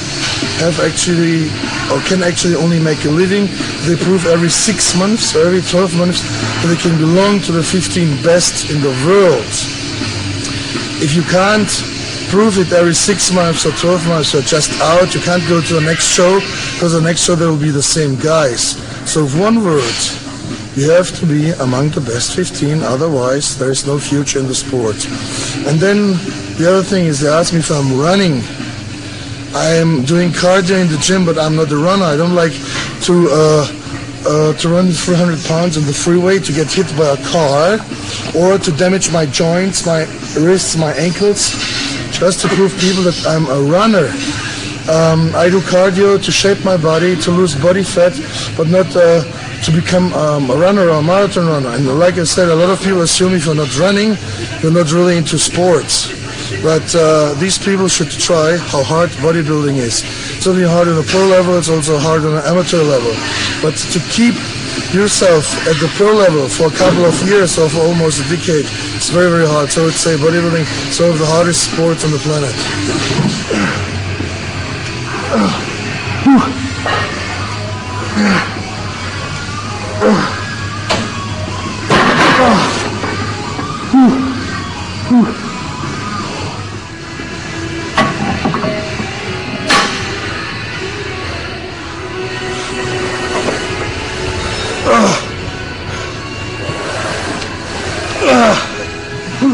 have actually, or can actually only make a living. They prove every 6 months or every 12 months that they can belong to the 15 best in the world. If you can't prove it every 6 months or 12 months, you're just out. You can't go to the next show, because the next show there will be the same guys. So with one word, you have to be among the best 15, otherwise there is no future in the sport. And then the other thing is, they ask me if I'm running. I am doing cardio in the gym, but I'm not a runner. I don't like to run 300 pounds on the freeway to get hit by a car, or to damage my joints, my wrists, my ankles, just to prove people that I'm a runner. I do cardio to shape my body, to lose body fat, but not to become a runner or a marathon runner. And like I said, a lot of people assume if you're not running, you're not really into sports. But these people should try how hard bodybuilding is. It's only hard on a pro level, it's also hard on an amateur level. But to keep yourself at the pro level for a couple of years or for almost a decade, it's very, very hard. So I would say bodybuilding is one of the hardest sports on the planet.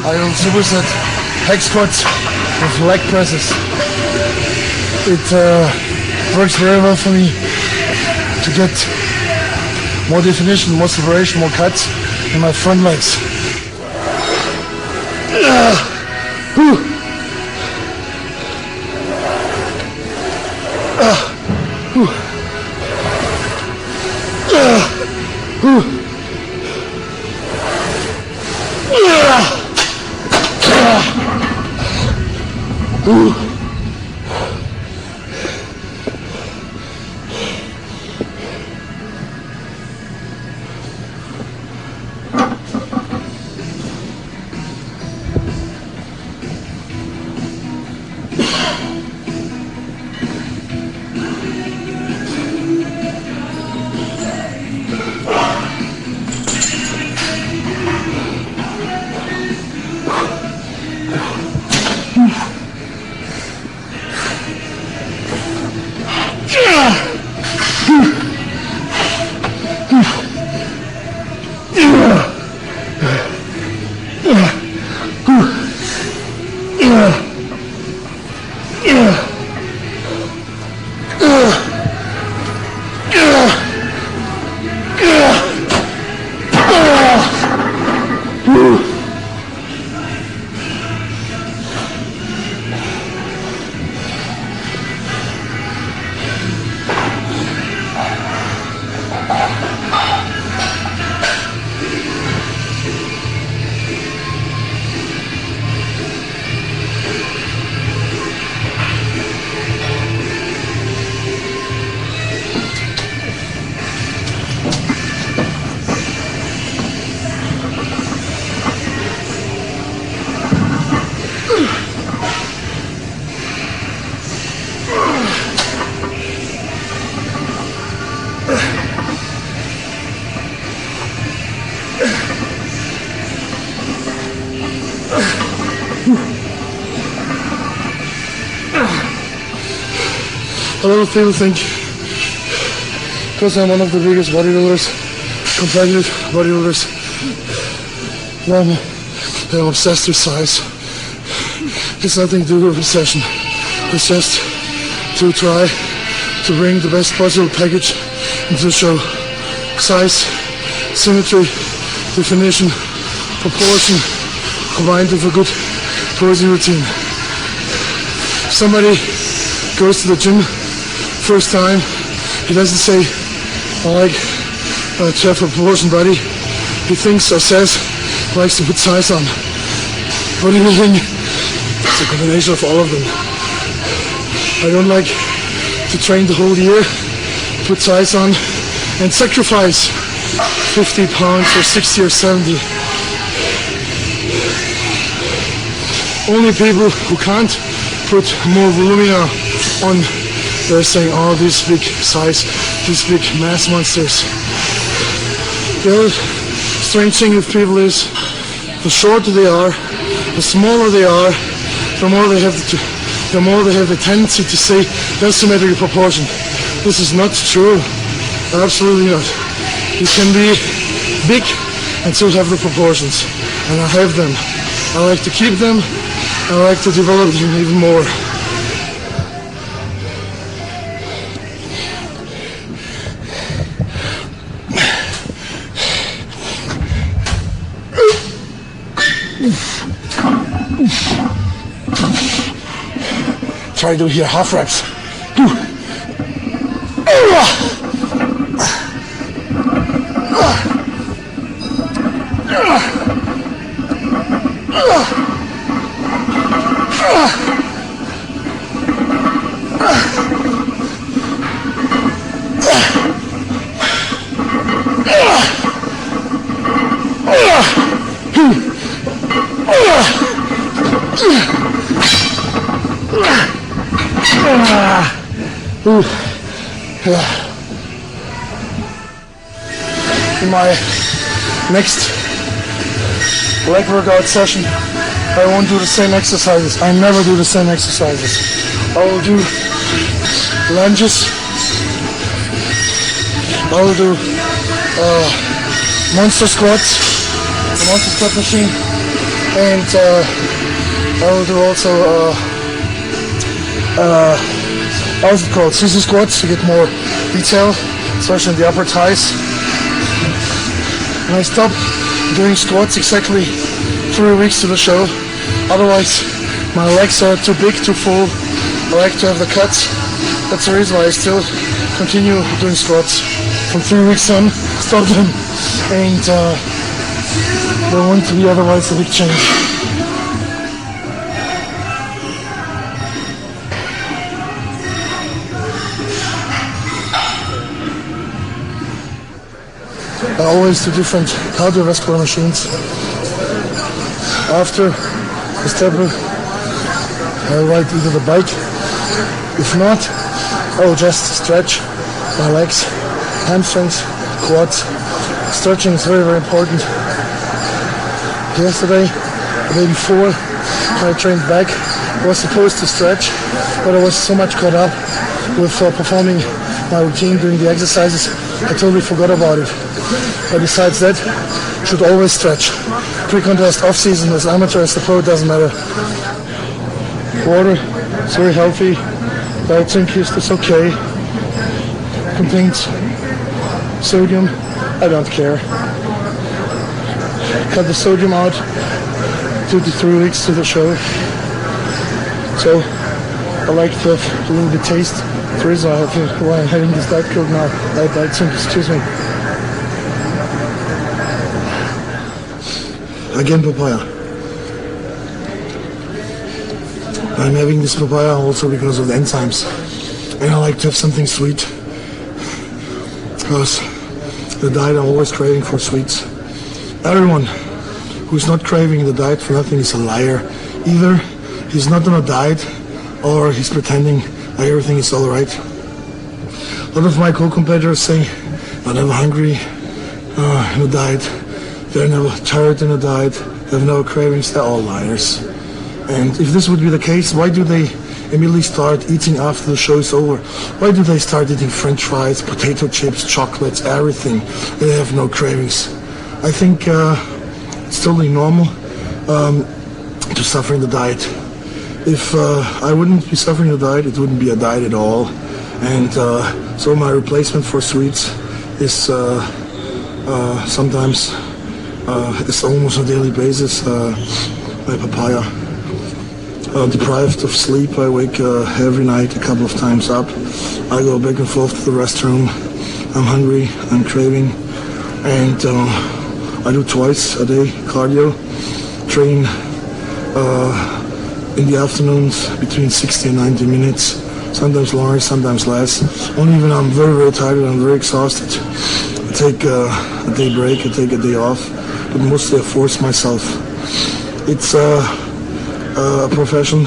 I do superset hack squats with leg presses. It works very well for me to get more definition, more separation, more cuts in my front legs. A lot of people think, because I'm one of the biggest bodybuilders, competitive bodybuilders, that I'm obsessed with size. It's nothing to do with obsession. It's just to try to bring the best possible package into the show. Size, symmetry, definition, proportion, combined with a good posing routine. Somebody goes to the gym first time, he doesn't say, I like to have a proportion body. He thinks or says, he likes to put size on. Bodybuilding, it's a combination of all of them. I don't like to train the whole year, put size on, and sacrifice 50 pounds or 60 or 70. Only people who can't put more volumina on, they're saying, oh, these big size, these big mass monsters. The other strange thing with people is, the shorter they are, the smaller they are, the more they have the tendency to say that's symmetrical proportion. This is not true. Absolutely not. You can be big and still have the proportions, and I have them. I like to keep them. I like to develop them even more. Try to do here half reps. In my next leg workout session, I won't do the same exercises. I never do the same exercises. I will do lunges. I will do monster squats, the monster squat machine, and I will do also how's it called? Scissor squats to get more detail, especially in the upper thighs. And I stop doing squats exactly 3 weeks to the show. Otherwise, my legs are too big, too full. I like to have the cuts. That's the reason why I still continue doing squats. From 3 weeks on, stop them. And there won't be otherwise a big change. I always do different cardiovascular machines. After the stepper, I ride either the bike. If not, I will just stretch my legs, hamstrings, quads. Stretching is very, very important. Yesterday, the day before, I trained back. I was supposed to stretch, but I was so much caught up with performing my routine, doing the exercises, I totally forgot about it. But besides that, should always stretch. pre-contest, off-season, as amateur, as the pro, it doesn't matter. Water, it's very healthy. Diet zinc is okay. Contains sodium, I don't care. Cut the sodium out 2 to 3 weeks to the show. So I like to have a little bit taste. The reason why I'm having this diet coke now, diet zinc, excuse me. Again, papaya. I'm having this papaya also because of the enzymes. And I like to have something sweet. Because the diet, I'm always craving for sweets. Everyone who's not craving the diet for nothing is a liar. Either he's not on a diet or he's pretending like everything is alright. A lot of my co-competitors say they're never hungry in a diet. They're never tired in a diet. They have no cravings. They're all liars. And if this would be the case, why do they immediately start eating after the show is over? Why do they start eating French fries, potato chips, chocolates, everything? They have no cravings. I think it's totally normal to suffering the diet. If I wouldn't be suffering the diet, it wouldn't be a diet at all. And so my replacement for sweets is sometimes it's almost on a daily basis my papaya. Deprived of sleep, I wake every night a couple of times up. I go back and forth to the restroom. I'm hungry, I'm craving, and I do twice a day cardio, train in the afternoons between 60 and 90 minutes, sometimes longer, sometimes less. Only when I'm very, very tired and I'm very exhausted, I take a day break, I take a day off, but mostly I force myself. It's a profession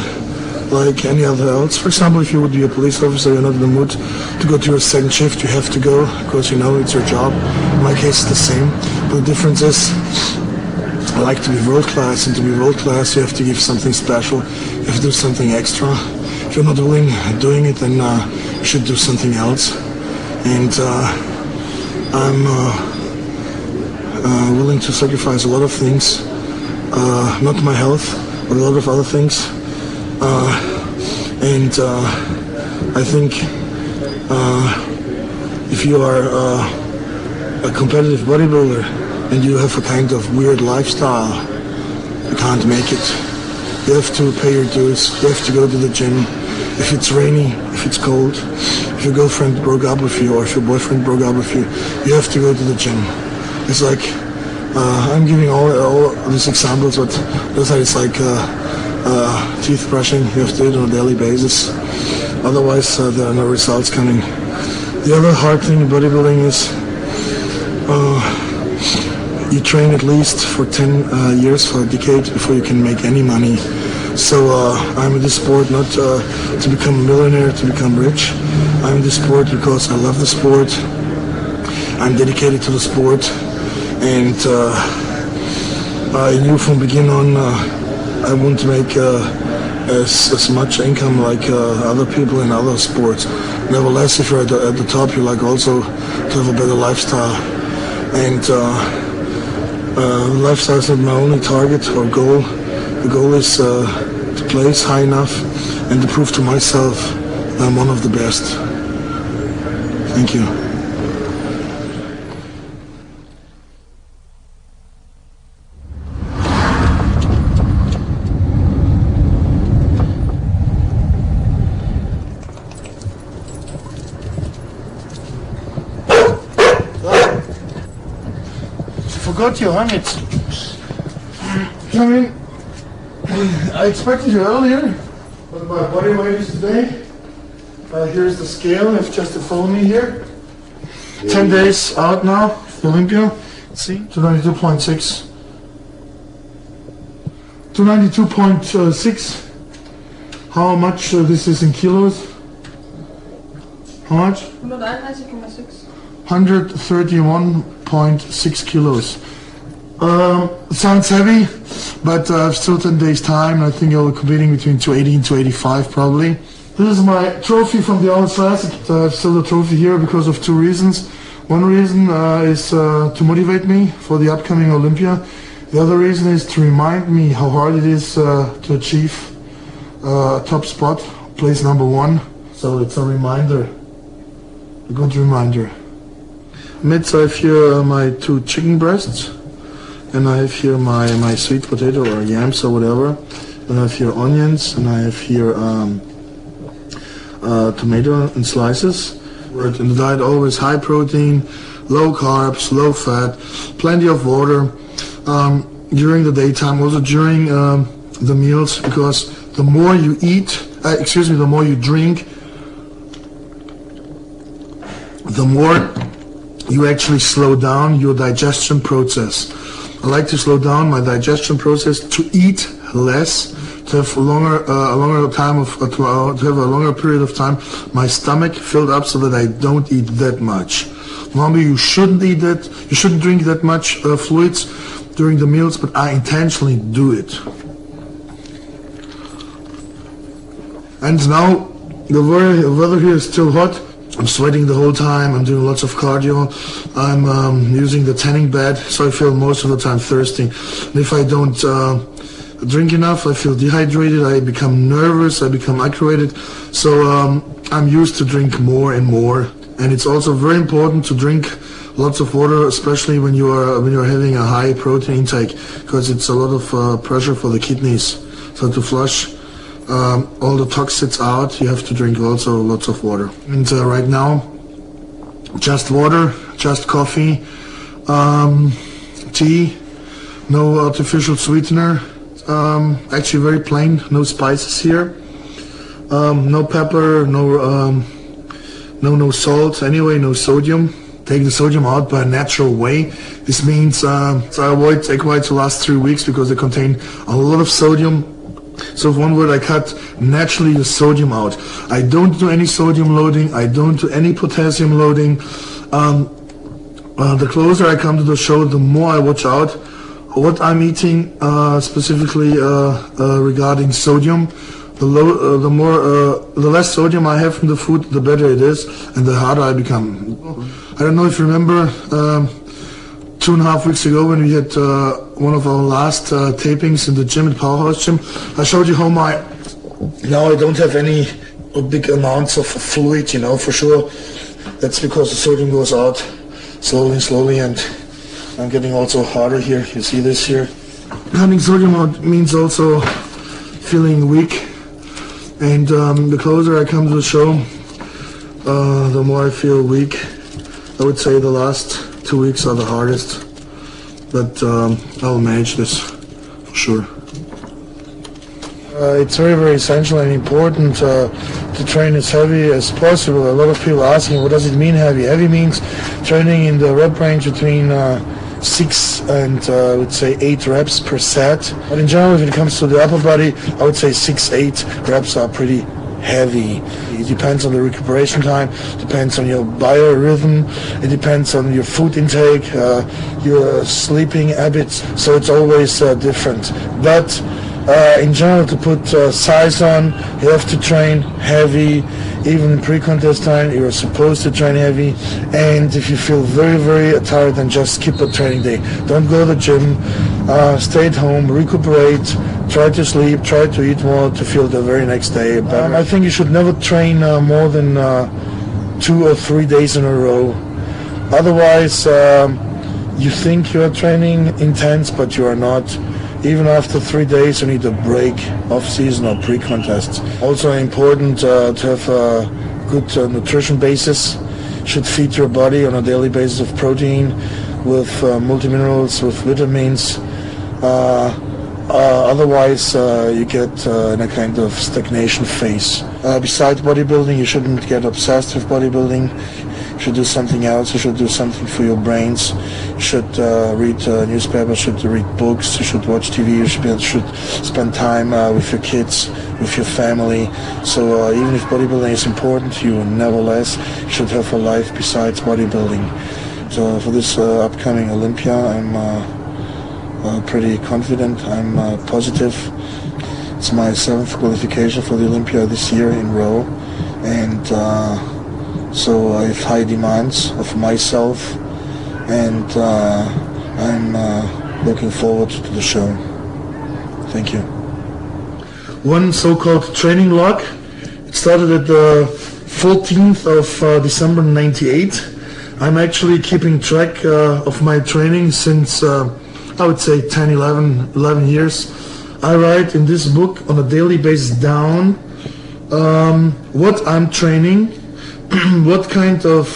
like any other else. For example, if you would be a police officer, you're not in the mood to go to your second shift, you have to go because you know it's your job. In my case, it's the same. But the difference is, I like to be world class, and to be world class, you have to give something special. You have to do something extra. If you're not willing doing it, then you should do something else. And I'm willing to sacrifice a lot of things, not my health, but a lot of other things. And I think if you are a competitive bodybuilder and you have a kind of weird lifestyle, you can't make it. You have to pay your dues, you have to go to the gym. If it's rainy, if it's cold, if your girlfriend broke up with you or if your boyfriend broke up with you, you have to go to the gym. It's like, I'm giving all these examples, but it's like teeth brushing. You have to do it on a daily basis. Otherwise, there are no results coming. The other hard thing in bodybuilding is you train at least for 10 years, for a decade, before you can make any money. So I'm in this sport not to become a millionaire, to become rich. I'm in this sport because I love the sport. I'm dedicated to the sport. And I knew from beginning on I wouldn't make as much income like other people in other sports. Nevertheless, if you're at the top, you like also to have a better lifestyle. And lifestyle is not my only target or goal. The goal is to place high enough and to prove to myself that I'm one of the best. Thank you. Forgot you hung it. Come in. I expected you earlier, but my body weight is today. Here's the scale. If just to follow me here. 10 days out now. Olympia. See, 292.6. 292.6. How much this is in kilos? How much? 131,6. 131.6 kilos. Sounds heavy, but I've still 10 days time. I think I'll be competing between 280 and 285 probably. This is my trophy from the Arnold Classic. I have still the trophy here because of two reasons. One reason is to motivate me for the upcoming Olympia, The other reason is to remind me how hard it is to achieve a top spot, place number 1. So it's a reminder, a good reminder. Midst I have here my 2 chicken breasts, and I have here my sweet potato or yams or whatever. And I have here onions, and I have here tomato in slices. In the diet always high protein, low carbs, low fat, plenty of water during the daytime, also during the meals, because the more you eat, the more you drink, the more you actually slow down your digestion process. I like to slow down my digestion process, to eat less, to have a longer period of time my stomach filled up so that I don't eat that much. Normally you shouldn't eat that, you shouldn't drink that much fluids during the meals, but I intentionally do it. And now the weather here is still hot. I'm sweating the whole time, I'm doing lots of cardio, I'm using the tanning bed, so I feel most of the time thirsty. And if I don't drink enough, I feel dehydrated, I become nervous, I become aggravated, so I'm used to drink more and more. And it's also very important to drink lots of water, especially when you're having a high protein intake, because it's a lot of pressure for the kidneys. So to flush all the toxins out, you have to drink also lots of water. And right now, just water, just coffee, tea, no artificial sweetener, actually very plain, no spices here, no pepper, no salt, anyway, no sodium. Take the sodium out by a natural way. This means I avoid egg whites the last 3 weeks because they contain a lot of sodium. So in one word, I cut naturally the sodium out. I don't do any sodium loading. I don't do any potassium loading. The closer I come to the show, the more I watch out what I'm eating, specifically regarding sodium. The less sodium I have from the food, the better it is, and the harder I become. I don't know if you remember 2.5 weeks ago when we had one of our last tapings in the gym, at Powerhouse Gym. I showed you how now I don't have any big amounts of fluid, for sure. That's because the sodium goes out slowly, and I'm getting also harder here. You see this here? Cutting sodium out means also feeling weak. And the closer I come to the show, the more I feel weak. I would say the last 2 weeks are the hardest, but I'll manage this for sure. It's very, very essential and important to train as heavy as possible. A lot of people asking, what does it mean heavy? Heavy means training in the rep range between 6 and I would say 8 reps per set. But in general, if it comes to the upper body, I would say 6-8 reps are pretty heavy. It depends on the recuperation time, depends on your biorhythm, it depends on your food intake, your sleeping habits, so it's always different. But in general, to put size on, you have to train heavy. Even in pre-contest time, you're supposed to train heavy. And if you feel very, very tired, then just skip a training day. Don't go to the gym. Stay at home, recuperate, try to sleep, try to eat more to feel the very next day better. I think you should never train more than 2 or 3 days in a row. Otherwise, you think you are training intense, but you are not. Even after 3 days, you need a break, off-season or pre-contest. Also important to have a good nutrition basis. Should feed your body on a daily basis of protein, with multiminerals, with vitamins. Otherwise, you get in a kind of stagnation phase. Besides bodybuilding, you shouldn't get obsessed with bodybuilding. You should do something else. You should do something for your brains. You should read newspapers, you should read books, you should watch TV, you should spend time with your kids, with your family. So even if bodybuilding is important to you, nevertheless, you should have a life besides bodybuilding. So for this upcoming Olympia, I'm pretty confident, I'm positive. It's my 7th qualification for the Olympia this year in a row, and so I have high demands of myself, and I'm looking forward to the show. Thank you. One so-called training log. It started at the 14th of December 98. I'm actually keeping track of my training since I would say 10, 11 years. I write in this book on a daily basis down what I'm training, what kind of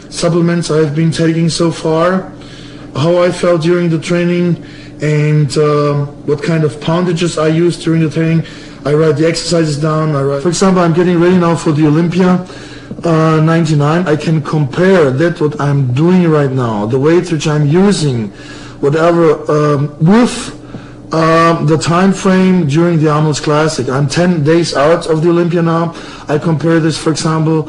supplements I've been taking so far, how I felt during the training, and what kind of poundages I used during the training. I write the exercises down. For example, I'm getting ready now for the Olympia 99. I can compare that what I'm doing right now, the weights which I'm using, whatever, with the time frame during the Arnold's Classic. I'm 10 days out of the Olympia now. I compare this, for example,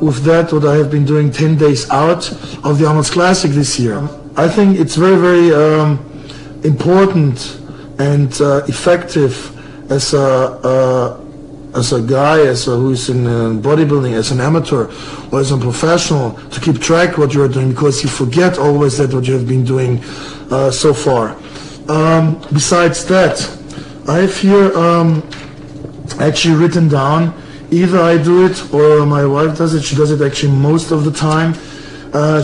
with that what I have been doing 10 days out of the Arnold's Classic this year. I think it's very, very important and effective as a guy, who's in bodybuilding, as an amateur or as a professional, to keep track what you are doing, because you forget always that what you have been doing so far. Besides that, I have here actually written down, either I do it or my wife does it. She does it actually most of the time.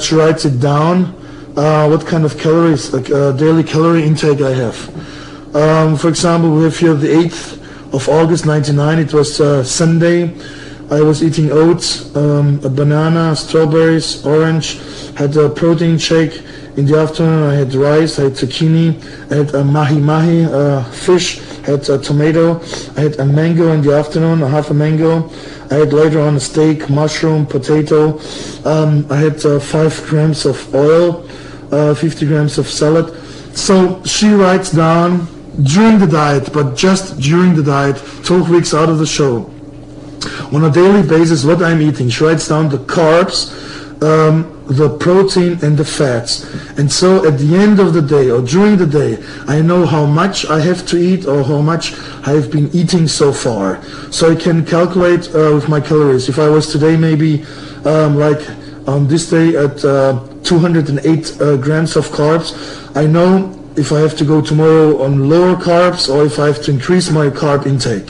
She writes it down, what kind of calories, daily calorie intake I have. For example, we have here the 8th of August 99. It was Sunday. I was eating oats, a banana, strawberries, orange. Had a protein shake. In the afternoon, I had rice, I had zucchini, I had a mahi-mahi fish, I had a tomato, I had a mango in the afternoon, a half a mango. I had later on a steak, mushroom, potato. I had 5 grams of oil, 50 grams of salad. So she writes down during the diet, but just during the diet, 12 weeks out of the show, on a daily basis what I'm eating. She writes down the carbs, the protein and the fats, and so at the end of the day or during the day I know how much I have to eat or how much I have been eating so far, so I can calculate with my calories. If I was today maybe like on this day at 208 grams of carbs, I know if I have to go tomorrow on lower carbs or if I have to increase my carb intake.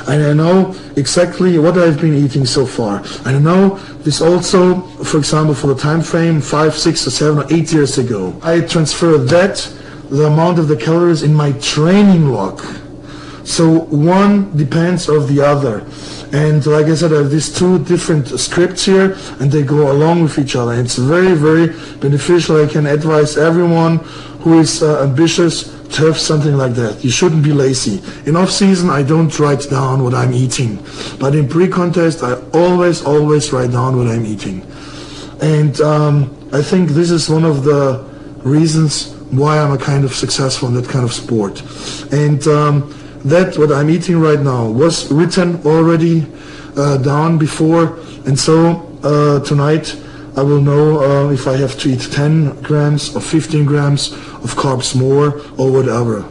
And I know exactly what I've been eating so far. I know this also, for example, for the time frame 5, 6 or 7 or 8 years ago. I transfer that, the amount of the calories in my training log. So one depends of the other. And like I said, I have these 2 different scripts here, and they go along with each other. It's very, very beneficial. I can advise everyone who is ambitious to have something like that. You shouldn't be lazy. In off-season, I don't write down what I'm eating. But in pre-contest, I always write down what I'm eating. And I think this is one of the reasons why I'm a kind of successful in that kind of sport. And that what I'm eating right now was written already down before, and so tonight I will know if I have to eat 10 grams or 15 grams of carbs more or whatever.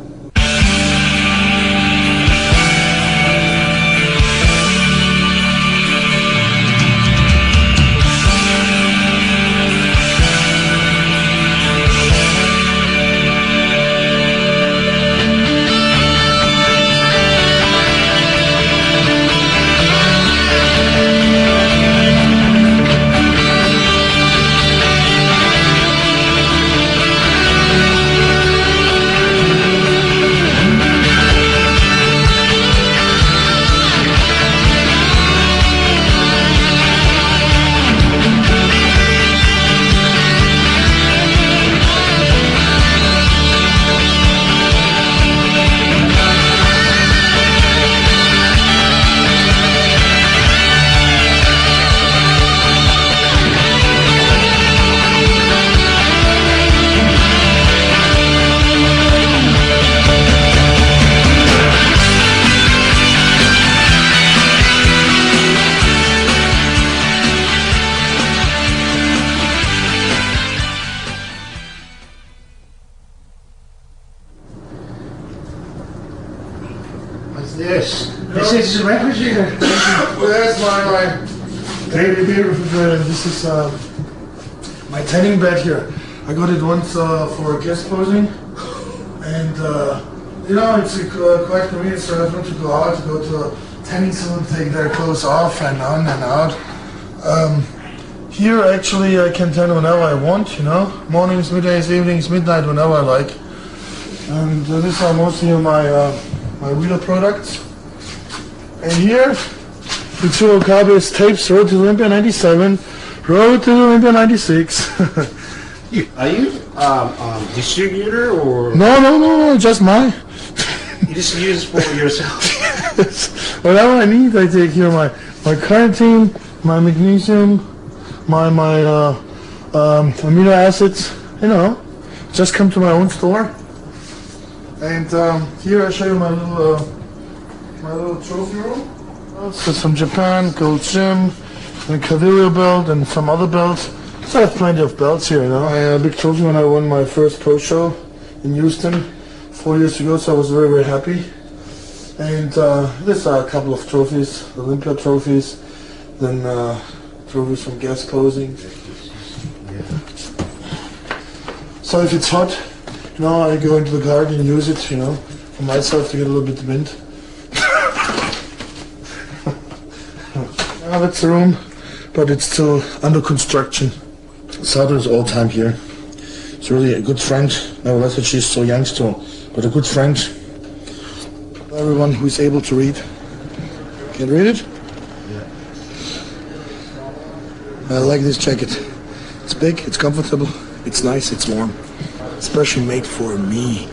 Yes. This is the refrigerator. There's my daily beer refrigerator. This is my tanning bed here. I got it once for guest posing, and you know, it's quite convenient. So I want to go out, to go to a tanning salon, take their clothes off and on and out. Here, actually, I can tan whenever I want. You know, mornings, middays, evenings, midnight, whenever I like. And these are mostly my wheeler products. And here, the two Okabe's tapes, Road to Olympia 97, Road to Olympia 96. Are you distributor or No, just mine. you just use for yourself? Whatever I need, I take here my carnitine, my magnesium, my amino acids. You know, just come to my own store. And here I show you my little trophy room. So some Japan, Gold Gym, and Cavillo belt, and some other belts. So I have plenty of belts here, you know. I had a big trophy when I won my first pro show in Houston 4 years ago, so I was very, very happy. And these are a couple of trophies, Olympia trophies, then trophies from guest posing. So if it's hot, you know, I go into the garden and use it, you know, for myself to get a little bit of wind. That's the room, but it's still under construction. Sato is all time here. It's really a good friend. Nevertheless, she's so young still, but a good friend. Everyone who is able to read can read it. Yeah. I like this jacket. It's big, it's comfortable, it's nice, it's warm. Especially made for me.